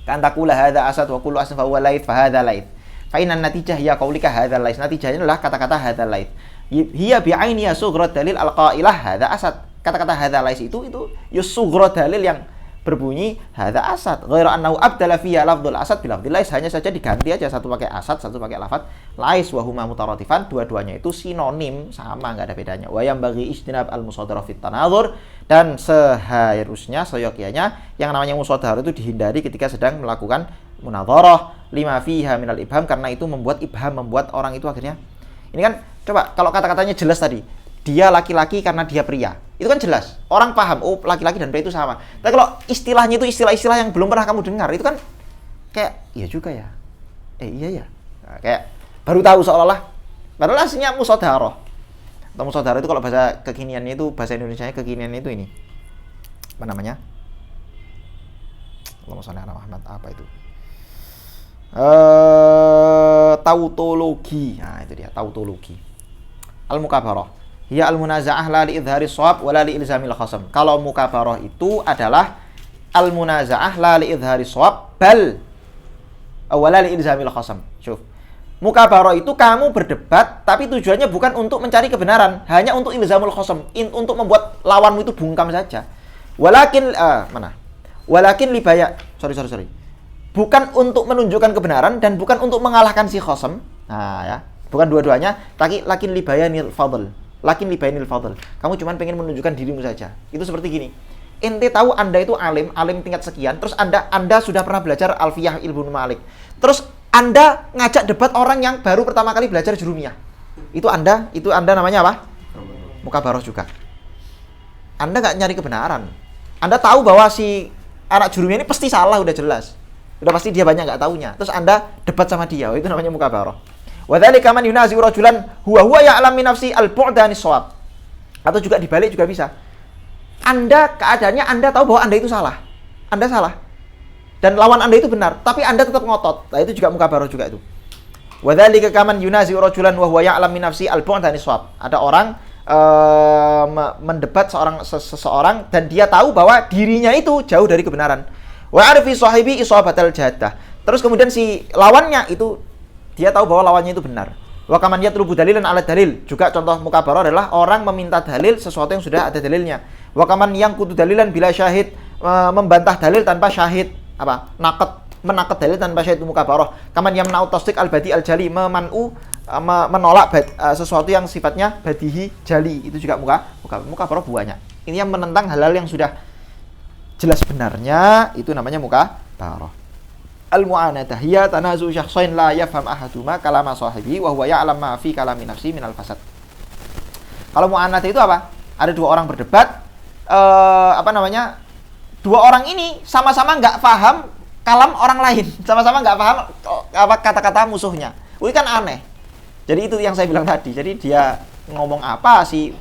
Kan taqula hadza asad wa kullu asad fa huwa laith fa hadza laith. Fa inna natijah ya qaulika hadza laith. Natijahnya adalah kata-kata hadza laith. Hiya bi'ainiha sughra dalil al-qailah hadza asad. Kata-kata hadza laith itu sughra dalil yang berbunyi hadza asad, ghairu annahu abdala fiha lafdzul asad bil lafdzil lais, hanya saja diganti aja, satu pakai asad, satu pakai lafadz lais, wa huma mutaratifan, dua-duanya itu sinonim, sama, enggak ada bedanya. Wa yang bagi istinab al musadarah fit tanadzur, dan seharusnya seyogyanya yang namanya musadarah itu dihindari ketika sedang melakukan munadharah, lima fiha minal ibham, karena itu membuat ibham, membuat orang itu akhirnya ini kan, coba kalau kata-katanya jelas tadi, dia laki-laki karena dia pria, itu kan jelas, orang paham, oh laki-laki dan pria itu sama. Tapi kalau istilahnya itu istilah-istilah yang belum pernah kamu dengar, itu kan kayak iya juga ya, iya ya, nah, kayak baru tahu seolah-olah, padahal aslinya musadarah. Atau musadarah itu kalau bahasa kekiniannya itu, bahasa Indonesianya kekiniannya itu ini apa namanya, Allahumma shalli ala Muhammad, apa itu, tautologi. Nah itu dia, tautologi. Al-mukabarah hiya al-munaza'ah la li idhari shawab wa la li ilzamil khasam. Kalau mukabarah itu adalah al-munaza'ah la li idhari shawab bal wa la li ilzamil khasam. Syuf. Mukabarah itu kamu berdebat tapi tujuannya bukan untuk mencari kebenaran, hanya untuk ilzamul khasam, untuk membuat lawanmu itu bungkam saja. Walakin walakin libaya sorry. Bukan untuk menunjukkan kebenaran dan bukan untuk mengalahkan si khasam. Nah ya, bukan dua-duanya, tapi lakin libayanil fadl. Lakin libayanil fadl. Kamu cuma pengen menunjukkan dirimu saja. Itu seperti gini. Ente tahu Anda itu alim tingkat sekian, terus Anda sudah pernah belajar Alfiyah Ibnu Malik. Terus Anda ngajak debat orang yang baru pertama kali belajar Jurumiyah. Itu Anda namanya apa? Mukabarah juga. Anda nggak nyari kebenaran. Anda tahu bahwa si anak Jurumiyah ini pasti salah, udah jelas. Udah pasti dia banyak nggak taunya. Terus Anda debat sama dia. Itu namanya mukabarah. Wa dzalika man yunazi'u rajulan huwa ya'lam min nafsi al-bu'da anis shawab. Atau juga dibalik juga bisa. Anda keadaannya Anda tahu bahwa Anda itu salah. Anda salah. Dan lawan Anda itu benar, tapi Anda tetap ngotot. Nah, itu juga mukabarah juga itu. Wa dzalika kaman yunazi'u rajulan wa huwa ya'lam min nafsi al-bu'da anis shawab. Ada orang mendebat seseorang dan dia tahu bahwa dirinya itu jauh dari kebenaran. Wa arifi sahibi isabatal jaddah. Terus kemudian si lawannya itu dia tahu bahwa lawannya itu benar. Wa kaman yatlubu dalilan ala dalil. Juga contoh mukabarah adalah orang meminta dalil sesuatu yang sudah ada dalilnya. Wa kaman yang kudu dalilan bila syahid, membantah dalil tanpa syahid. Apa? Menakat dalil tanpa syahid itu mukabarah. Kaman yamna'u tasdiq al-badi al-jali, menolak sesuatu yang sifatnya badihi jali. Itu juga mukabarah banyak. Ini yang menentang hal-hal yang sudah jelas benarnya, itu namanya mukabarah. Al-mu'anadah hiya tanazu syakhsain la yafham ahaduma kalama sahibi wa huwa ya'lam ma fi kalami nafsi minal fasad. Kalau mu'anadah itu apa? Ada dua orang berdebat, dua orang ini sama-sama nggak paham kalam orang lain, sama-sama nggak paham kata-kata musuhnya. Ini kan aneh. Jadi itu yang saya bilang tadi. Jadi dia ngomong apa, si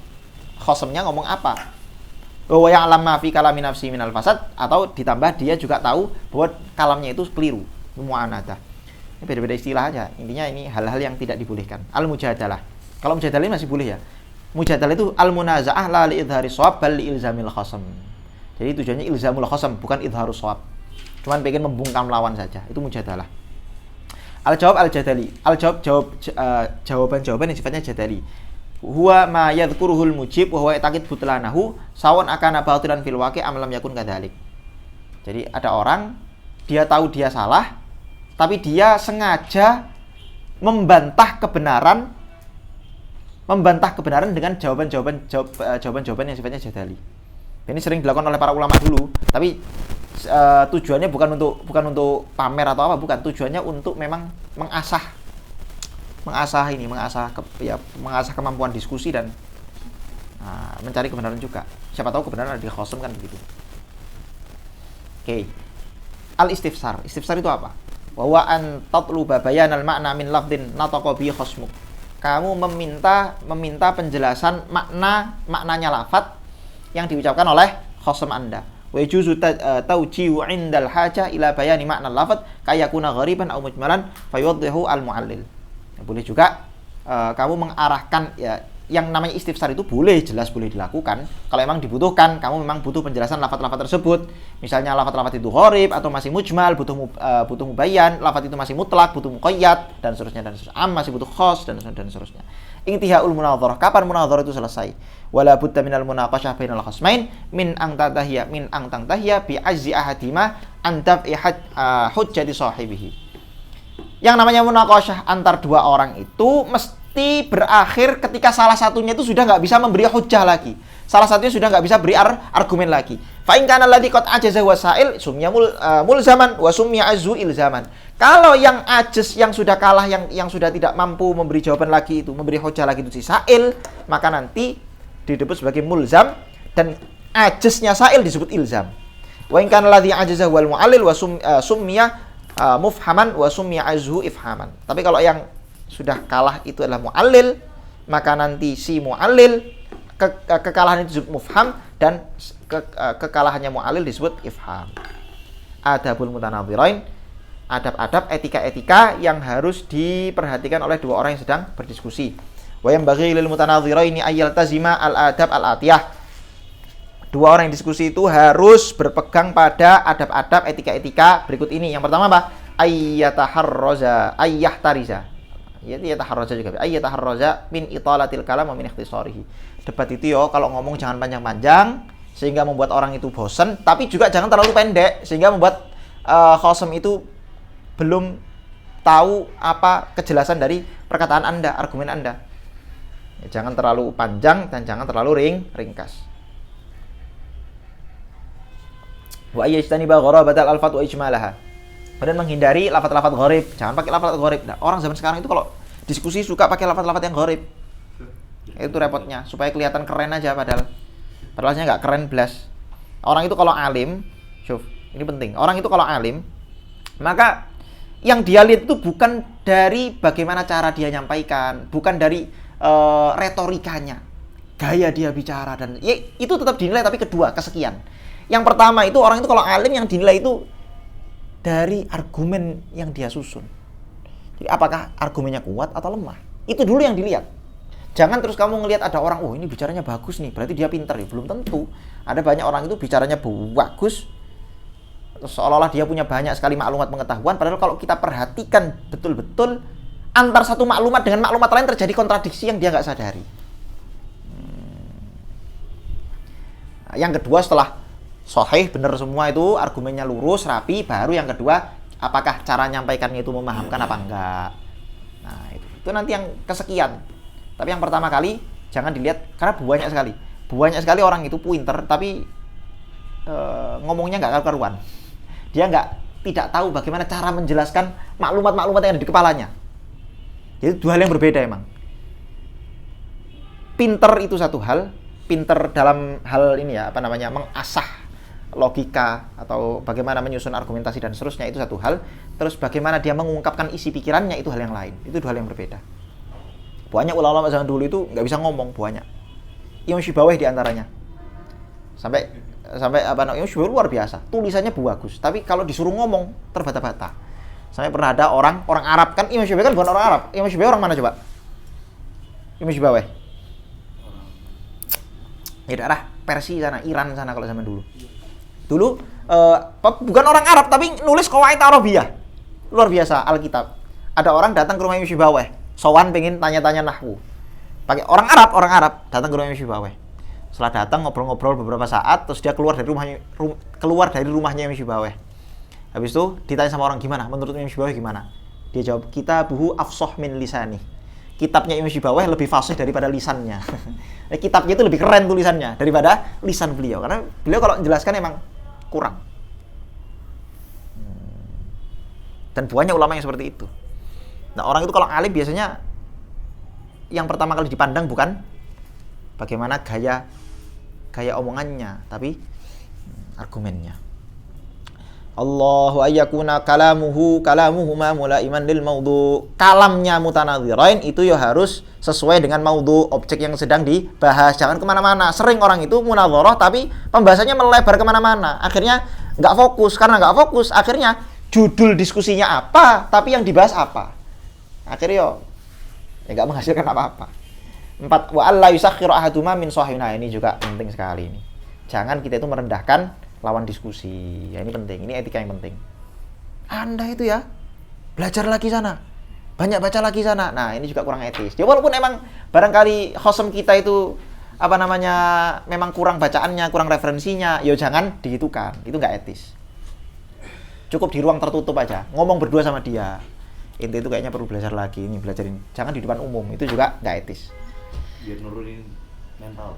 khosemnya ngomong apa. Bahwa yang alam fi kalami nafsi minal fasad, atau ditambah dia juga tahu bahwa kalamnya itu keliru. Mu'anadah. Ini beda-beda istilah aja. Intinya ini hal-hal yang tidak dibolehkan. Al-mujadalah. Kalau mujadalah ini masih boleh ya. Mujadalah itu al-munaza'ah la li idhari shawab bal li ilzamil khasam. Jadi tujuannya ilzamul khasam, bukan idharus shawab. Cuman pengen membungkam lawan saja. Itu mujadalah. Al-jawab al-jadali. Jawaban-jawaban yang sifatnya jadali. Huwa ma yadhkuruhul mujib wa huwa ya'taqid butlanahu sawan akana batilan fil waqi' am lam yakun kadzalik. Jadi ada orang dia tahu dia salah tapi dia sengaja membantah kebenaran dengan jawaban-jawaban yang sifatnya jadali. Ini sering dilakukan oleh para ulama dulu, tapi tujuannya bukan untuk pamer atau apa, bukan. Tujuannya untuk memang mengasah kemampuan diskusi dan mencari kebenaran juga. Siapa tahu kebenaran ada di khosem kan begitu. Oke. Al-istifsar. Istifsar itu apa? Wa an tatluba bayanal makna min lafdin nataqa bi khosmuk. Kamu meminta penjelasan maknanya lafaz yang diucapkan oleh khosem Anda. Wa yajuzu tawjihu 'indal hajah ila bayani makna lafaz kayakuna ghariban aw mujmalan fayuwaddihu al-mu'allil. Boleh juga kamu mengarahkan, ya, yang namanya istifsar itu boleh dilakukan kalau memang dibutuhkan. Kamu memang butuh penjelasan lafaz-lafaz tersebut, misalnya lafaz-lafaz itu gharib atau masih mujmal, butuh mubayyan, lafaz itu masih mutlak, butuh muqayyad, dan seterusnya, am masih butuh khos, dan seterusnya. Intihaul munadharah, kapan munadharah itu selesai? Wala budda minal munaqashah bainal khasmain min ang tangtahiya bi azzi ahadima an tab'i hujjati sahibihi. Yang namanya munaqashah antar dua orang itu mesti berakhir ketika salah satunya itu sudah nggak bisa memberi hujjah lagi. Salah satunya sudah nggak bisa beri argumen lagi. Fa in kana alladhi qad ajaza wasail sumya mulzaman wa sumya azzu ilzaman. Kalau yang ajaz, yang sudah kalah, yang sudah tidak mampu memberi jawaban lagi itu, memberi hujjah lagi itu si sa'il, maka nanti disebut sebagai mulzam, dan ajaznya sa'il disebut ilzam. Wa in kana alladhi ajaza wal mu'allil wa sumya mufhaman wa sumya azhu ifhaman. Tapi kalau yang sudah kalah itu adalah mu'allil, maka nanti si mu'allil kekalahan itu disebut mufham, dan kekalahannya mu'allil disebut ifham. Adabul mutanadhirain, adab-adab, etika-etika yang harus diperhatikan oleh dua orang yang sedang berdiskusi. Wa yanbaghi lil mutanadhiraini ayyaltazima al-adab al-atiyah. Dua orang yang diskusi itu harus berpegang pada adab-adab, etika-etika berikut ini. Yang pertama apa? Ayyataharraza juga. Ayyataharraza min italatil kalam wa min ikhtisarihi. Debat itu kalau ngomong jangan panjang-panjang sehingga membuat orang itu bosan, tapi juga jangan terlalu pendek sehingga membuat khosem itu belum tahu apa kejelasan dari perkataan Anda, argumen Anda. Ya, jangan terlalu panjang dan jangan terlalu ringkas. Wa ayyajtaniba gharabatal alfat wa ijmalaha. Dan menghindari lafaz-lafaz gharib. Jangan pakai lafaz gharib. Nah, orang zaman sekarang itu kalau diskusi suka pakai lafaz-lafaz yang gharib. Itu repotnya, supaya kelihatan keren aja padahalnya enggak keren belas. Orang itu kalau alim, ini penting. Orang itu kalau alim, maka yang dia lihat itu bukan dari bagaimana cara dia nyampaikan, bukan dari retorikanya, gaya dia bicara, dan ya, itu tetap dinilai, tapi kedua, kesekian. Yang pertama itu orang itu kalau alim yang dinilai itu dari argumen yang dia susun. Jadi apakah argumennya kuat atau lemah? Itu dulu yang dilihat. Jangan terus kamu ngelihat ada orang, oh ini bicaranya bagus nih, berarti dia pintar. Ya, belum tentu. Ada banyak orang itu bicaranya bagus, seolah-olah dia punya banyak sekali maklumat pengetahuan, padahal kalau kita perhatikan betul-betul, antar satu maklumat dengan maklumat lain terjadi kontradiksi yang dia nggak sadari. Yang kedua, setelah sahih, benar semua itu, argumennya lurus, rapi, baru yang kedua, apakah cara nyampaikannya itu memahamkan apa enggak. Nah, itu nanti yang kesekian. Tapi yang pertama kali jangan dilihat, karena banyak sekali orang itu pinter tapi ngomongnya nggak karu-karuan. Dia tidak tahu bagaimana cara menjelaskan maklumat-maklumat yang ada di kepalanya. Jadi dua hal yang berbeda emang. Pinter itu satu hal, pinter dalam hal ini ya, mengasah logika atau bagaimana menyusun argumentasi dan seterusnya itu satu hal. Terus bagaimana dia mengungkapkan isi pikirannya itu hal yang lain. Itu dua hal yang berbeda. Banyak ulama zaman dulu itu nggak bisa ngomong, banyak. Imam Syibawayh diantaranya. Sampai Imam Syibawayh luar biasa, tulisannya bagus, tapi kalau disuruh ngomong terbata-bata. Sampai pernah ada orang Arab, kan Imam Syibawayh kan bukan orang Arab. Imam Syibawayh orang mana coba? Imam Syibawayh di daerah Persia sana, Iran sana kalau zaman dulu. Bukan orang Arab tapi nulis Qawaid Arabiyah. Luar biasa Alkitab. Ada orang datang ke rumah Imam Syibawayh, sowan pengen tanya-tanya nahwu. Pakai orang Arab datang ke rumah Imam Syibawayh. Setelah datang ngobrol-ngobrol beberapa saat, terus dia keluar dari rumahnya Imam Syibawayh. Habis itu ditanya sama orang, gimana? Menurut Imam Syibawayh gimana? Dia jawab, kitabuhu afsah min lisani. Kitabnya Imam Syibawayh lebih fasih daripada lisannya. Kitabnya itu lebih keren tulisannya daripada lisan beliau. Karena beliau kalau menjelaskan emang kurang. Dan banyak ulama yang seperti itu. Nah, orang itu kalau alim biasanya yang pertama kali dipandang bukan bagaimana gaya omongannya, tapi argumennya. Allahu ayyakuna kalamuhu ma mulaiman lil maudhu. Kalamnya mutanadhirain itu ya harus sesuai dengan maudhu, objek yang sedang dibahas. Jangan kemana-mana. Sering orang itu munadharah tapi pembahasannya melebar kemana-mana. Akhirnya nggak fokus. Karena nggak fokus, akhirnya judul diskusinya apa, tapi yang dibahas apa. Akhirnya ya nggak menghasilkan apa-apa. 4. Wa alla yusakhiru ahaduma min sahihina. Ini juga penting sekali ini. Jangan kita itu merendahkan lawan diskusi. Ya ini penting. Ini etika yang penting. Anda itu ya belajar lagi sana. Banyak baca lagi sana. Nah, ini juga kurang etis. Ya walaupun emang barangkali khosem kita itu memang kurang bacaannya, kurang referensinya, ya jangan digitukan. Itu nggak etis. Cukup di ruang tertutup aja. Ngomong berdua sama dia. Inti itu kayaknya perlu belajar lagi. Ini belajarin. Jangan di depan umum. Itu juga nggak etis. Biar nurunin mental.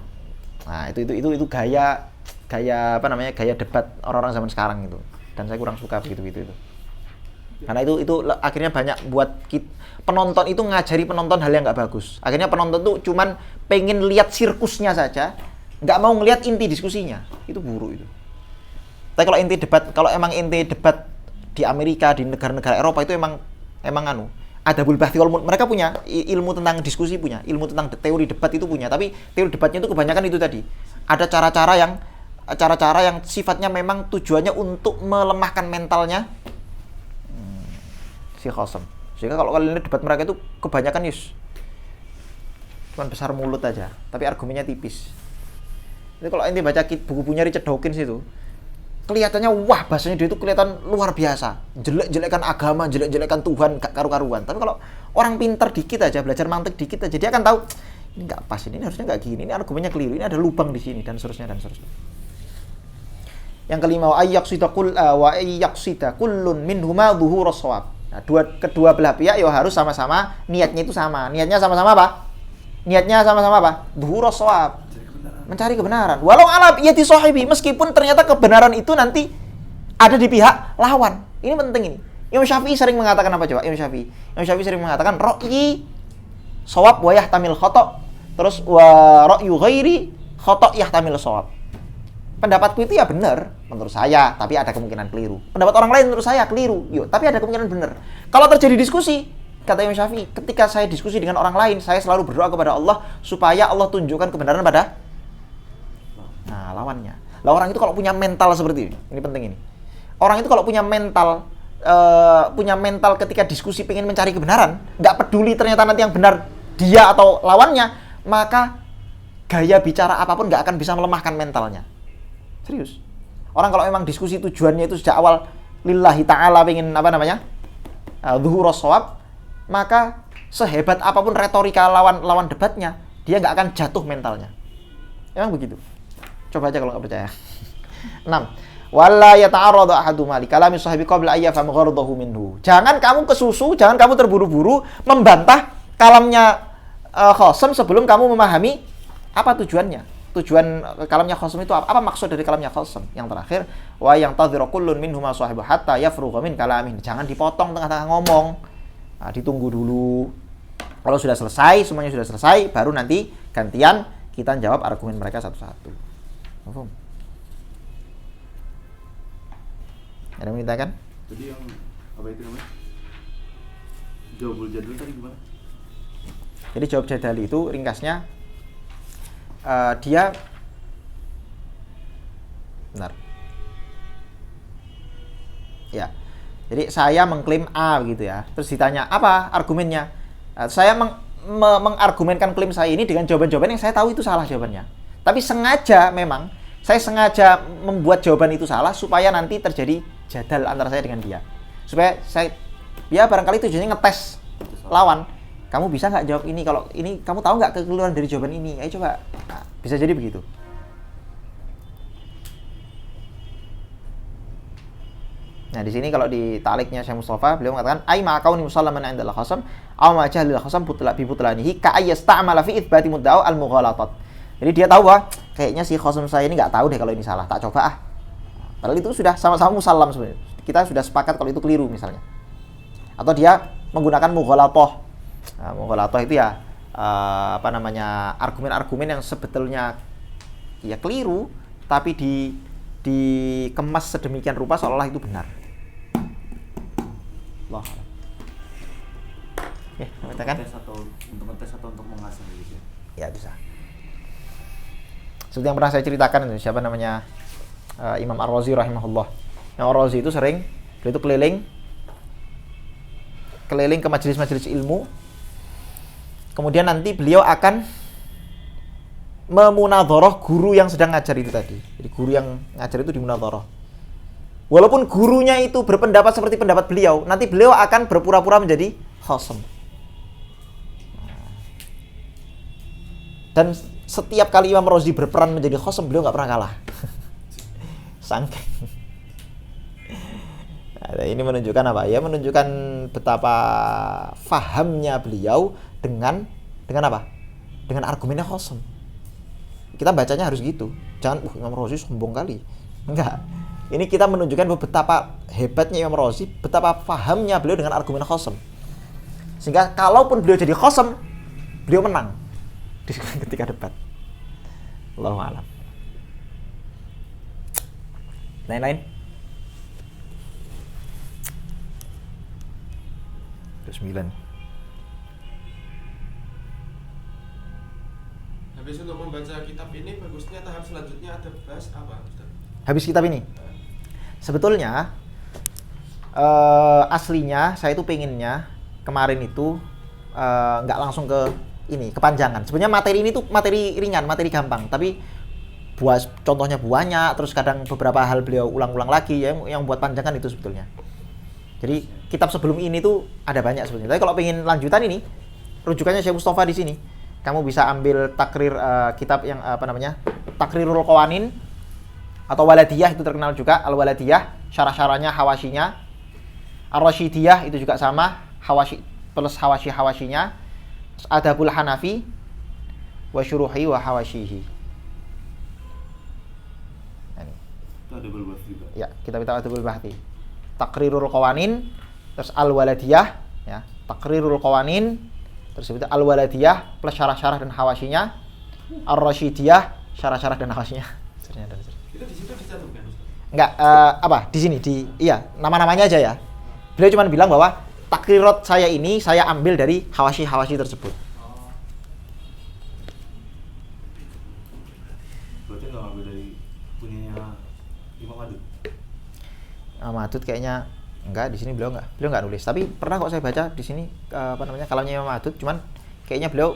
Nah, itu gaya debat orang-orang zaman sekarang itu. Dan saya kurang suka begitu itu. Karena itu akhirnya banyak buat penonton itu ngajari penonton hal yang nggak bagus. Akhirnya penonton tuh cuman pengen lihat sirkusnya saja, nggak mau ngelihat inti diskusinya. Itu buruk itu. Tapi kalau emang inti debat di Amerika, di negara-negara Eropa itu emang adabul bahthi wal mereka punya ilmu tentang diskusi, punya ilmu tentang teori debat itu punya. Tapi teori debatnya itu kebanyakan itu tadi. Ada cara-cara yang sifatnya memang tujuannya untuk melemahkan mentalnya si khosem. Sehingga kalau kalian lihat debat mereka itu kebanyakan cuman besar mulut aja, tapi argumennya tipis. Jadi kalau ente baca buku-bukunya Richard Dawkins itu, kelihatannya wah bahasanya dia itu kelihatan luar biasa, jelek-jelekan agama, jelek-jelekan Tuhan, gak karu-karuan. Tapi kalau orang pintar dikit aja, belajar mantik dikit aja, dia akan tahu ini nggak pas, ini harusnya nggak gini, ini argumennya keliru, ini ada lubang di sini dan seterusnya. Yang kelima, wa ayyaqsita kullun minhuma dhuhurus shawab. Nah, kedua belah pihak ya harus sama-sama niatnya itu sama. Niatnya sama-sama apa? Dhuhurus shawab. Mencari kebenaran. Walau ala iyati sahibi, meskipun ternyata kebenaran itu nanti ada di pihak lawan. Ini penting ini. Imam Syafi'i sering mengatakan apa coba? Imam Syafi'i sering mengatakan ra'yi shawab wa yahtamil khata'. Terus wa ra'yu ghairi khata' yahtamil shawab. Pendapatku itu ya benar menurut saya, tapi ada kemungkinan keliru. Pendapat orang lain menurut saya keliru, tapi ada kemungkinan benar. Kalau terjadi diskusi, kata Imam Syafi'i, ketika saya diskusi dengan orang lain, saya selalu berdoa kepada Allah supaya Allah tunjukkan kebenaran pada lawannya. Lah orang itu kalau punya mental seperti ini penting ini. Orang itu kalau punya mental ketika diskusi pengen mencari kebenaran, nggak peduli ternyata nanti yang benar dia atau lawannya, maka gaya bicara apapun nggak akan bisa melemahkan mentalnya. Serius. Orang kalau memang diskusi tujuannya itu sejak awal lillahi ta'ala pengen dhuhurus shawab, maka sehebat apapun retorika lawan debatnya, dia nggak akan jatuh mentalnya. Emang begitu. Coba aja kalau nggak percaya. 6. Wala yata'arradu ahaduma li kalami sahibi qabla ayyafham ghardahu minhu. Jangan kamu kesusu, jangan kamu terburu-buru membantah kalamnya khosem sebelum kamu memahami apa tujuannya. tujuan kalamnya khasam itu apa? Apa maksud dari kalamnya khasam? Yang terakhir, wa yang tadhiru kullun minhuma sahibu hatta yafrugha min kalamihi. Jangan dipotong tengah-tengah ngomong. Nah, ditunggu dulu. Kalau sudah selesai, semuanya sudah selesai, baru nanti gantian kita jawab argumen mereka satu-satu. Paham? Ada yang minta kan? Jadi yang apa itu namanya? Jawabul jadwal tadi gimana? Jadi jawab jadali itu ringkasnya dia benar. Ya. Jadi saya mengklaim A begitu ya. Terus ditanya apa argumennya? Saya mengargumenkan klaim saya ini dengan jawaban-jawaban yang saya tahu itu salah jawabannya. Tapi memang saya sengaja membuat jawaban itu salah supaya nanti terjadi jadal antara saya dengan dia. Supaya ya barangkali tujuannya ngetes lawan. Kamu bisa nggak jawab ini? Kalau ini kamu tahu nggak kekeliruan dari jawaban ini? Ayo coba. Nah, bisa jadi begitu. Nah, di sini kalau di ta'liqnya Syekh Mustafa, beliau mengatakan ai ma kauni musallaman 'inda al-khasam aw ma jahlil khasam bi butlanihi ka ayyasta'mala fi itsbati mudda'u al-mughalatat. Jadi dia tahu bahwa kayaknya si khasam saya ini nggak tahu deh kalau ini salah. Tak coba ah. Padahal itu sudah sama-sama musallam sebenarnya. Kita sudah sepakat kalau itu keliru misalnya. Atau dia menggunakan mughalatah. Nah, mughalatah itu ya argumen-argumen yang sebetulnya ya keliru tapi dikemas sedemikian rupa seolah-olah itu benar. Allah. Katakan Untuk ngetes atau untuk mengasah gitu ya? Ya bisa. Seperti yang pernah saya ceritakan itu siapa namanya Imam Ar-Razi rahimahullah. Yang Ar-Razi itu sering beliau itu keliling ke majelis-majelis ilmu. Kemudian nanti beliau akan memunadharah guru yang sedang ngajar itu tadi. Jadi guru yang ngajar itu dimunadharah. Walaupun gurunya itu berpendapat seperti pendapat beliau, nanti beliau akan berpura-pura menjadi khasam. Dan setiap kali Imam Razi berperan menjadi khasam, beliau nggak pernah kalah. Sangking. Nah, ini menunjukkan apa? Ya menunjukkan betapa fahamnya beliau dengan apa? Dengan argumennya khasam. Kita bacanya harus gitu. Jangan Imam Razi sombong kali. Enggak. Ini kita menunjukkan betapa hebatnya Imam Razi, betapa fahamnya beliau dengan argumen khasam. Sehingga kalaupun beliau jadi khasam, beliau menang ketika debat. Allahu a'lam. Lain-lain? Ke-9. Habis untuk membaca kitab ini bagusnya tahap selanjutnya ada bahas apa, Ustaz? Habis kitab ini? Sebetulnya aslinya saya itu pengennya kemarin itu nggak langsung ke ini, kepanjangan. Sebenarnya materi ini tuh materi ringan, materi gampang, tapi contohnya banyak, terus kadang beberapa hal beliau ulang-ulang lagi yang buat panjangan itu sebetulnya. Jadi kitab sebelum ini tuh ada banyak sebetulnya. Tapi kalau pengen lanjutan ini, rujukannya Syekh Mustafa di sini. Kamu bisa ambil takrir kitab yang Takrirul Qawanin atau Waladiyah, itu terkenal juga. Al-Waladiyah, syarah-syarahnya, hawasyinya. Ar-Rasyidiyah itu juga sama, hawashi plus hawasyinya. Adabul Hanafi wa syuruhi wa hawasyihi. Itu Adabul Bahth juga. Ya, kitab-kitab Adabul Bahth. Takrirul Qawanin, terus Al-Waladiyah, ya. Takrirul Qawanin, terus itu Al-Waladiyah plus syarah-syarah dan hawasyinya. Ar-Rasyidiyah, syarah-syarah dan hawasyinya. Itu di situ dicantumkan, Ustaz? Enggak, di sini nama-namanya aja ya. Beliau cuma bilang bahwa takrirat saya ini saya ambil dari hawasyi tersebut. Berarti nggak ambil dari punyanya Imam Madud? Madud kayaknya enggak, di sini beliau nggak nulis. Tapi pernah kok saya baca di sini kalamnya Imam Madud, cuman kayaknya beliau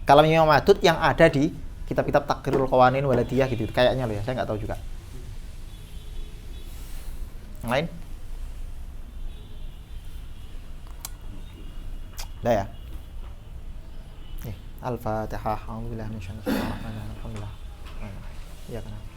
kalamnya Imam Madud yang ada di kitab-kitab Takrirul Qawanin Waladiyah gitu. Kayaknya loh ya, saya nggak tahu juga. Yang lain? Udah ya? Al-Fatihah. Alhamdulillah. Alhamdulillah. Iya kan?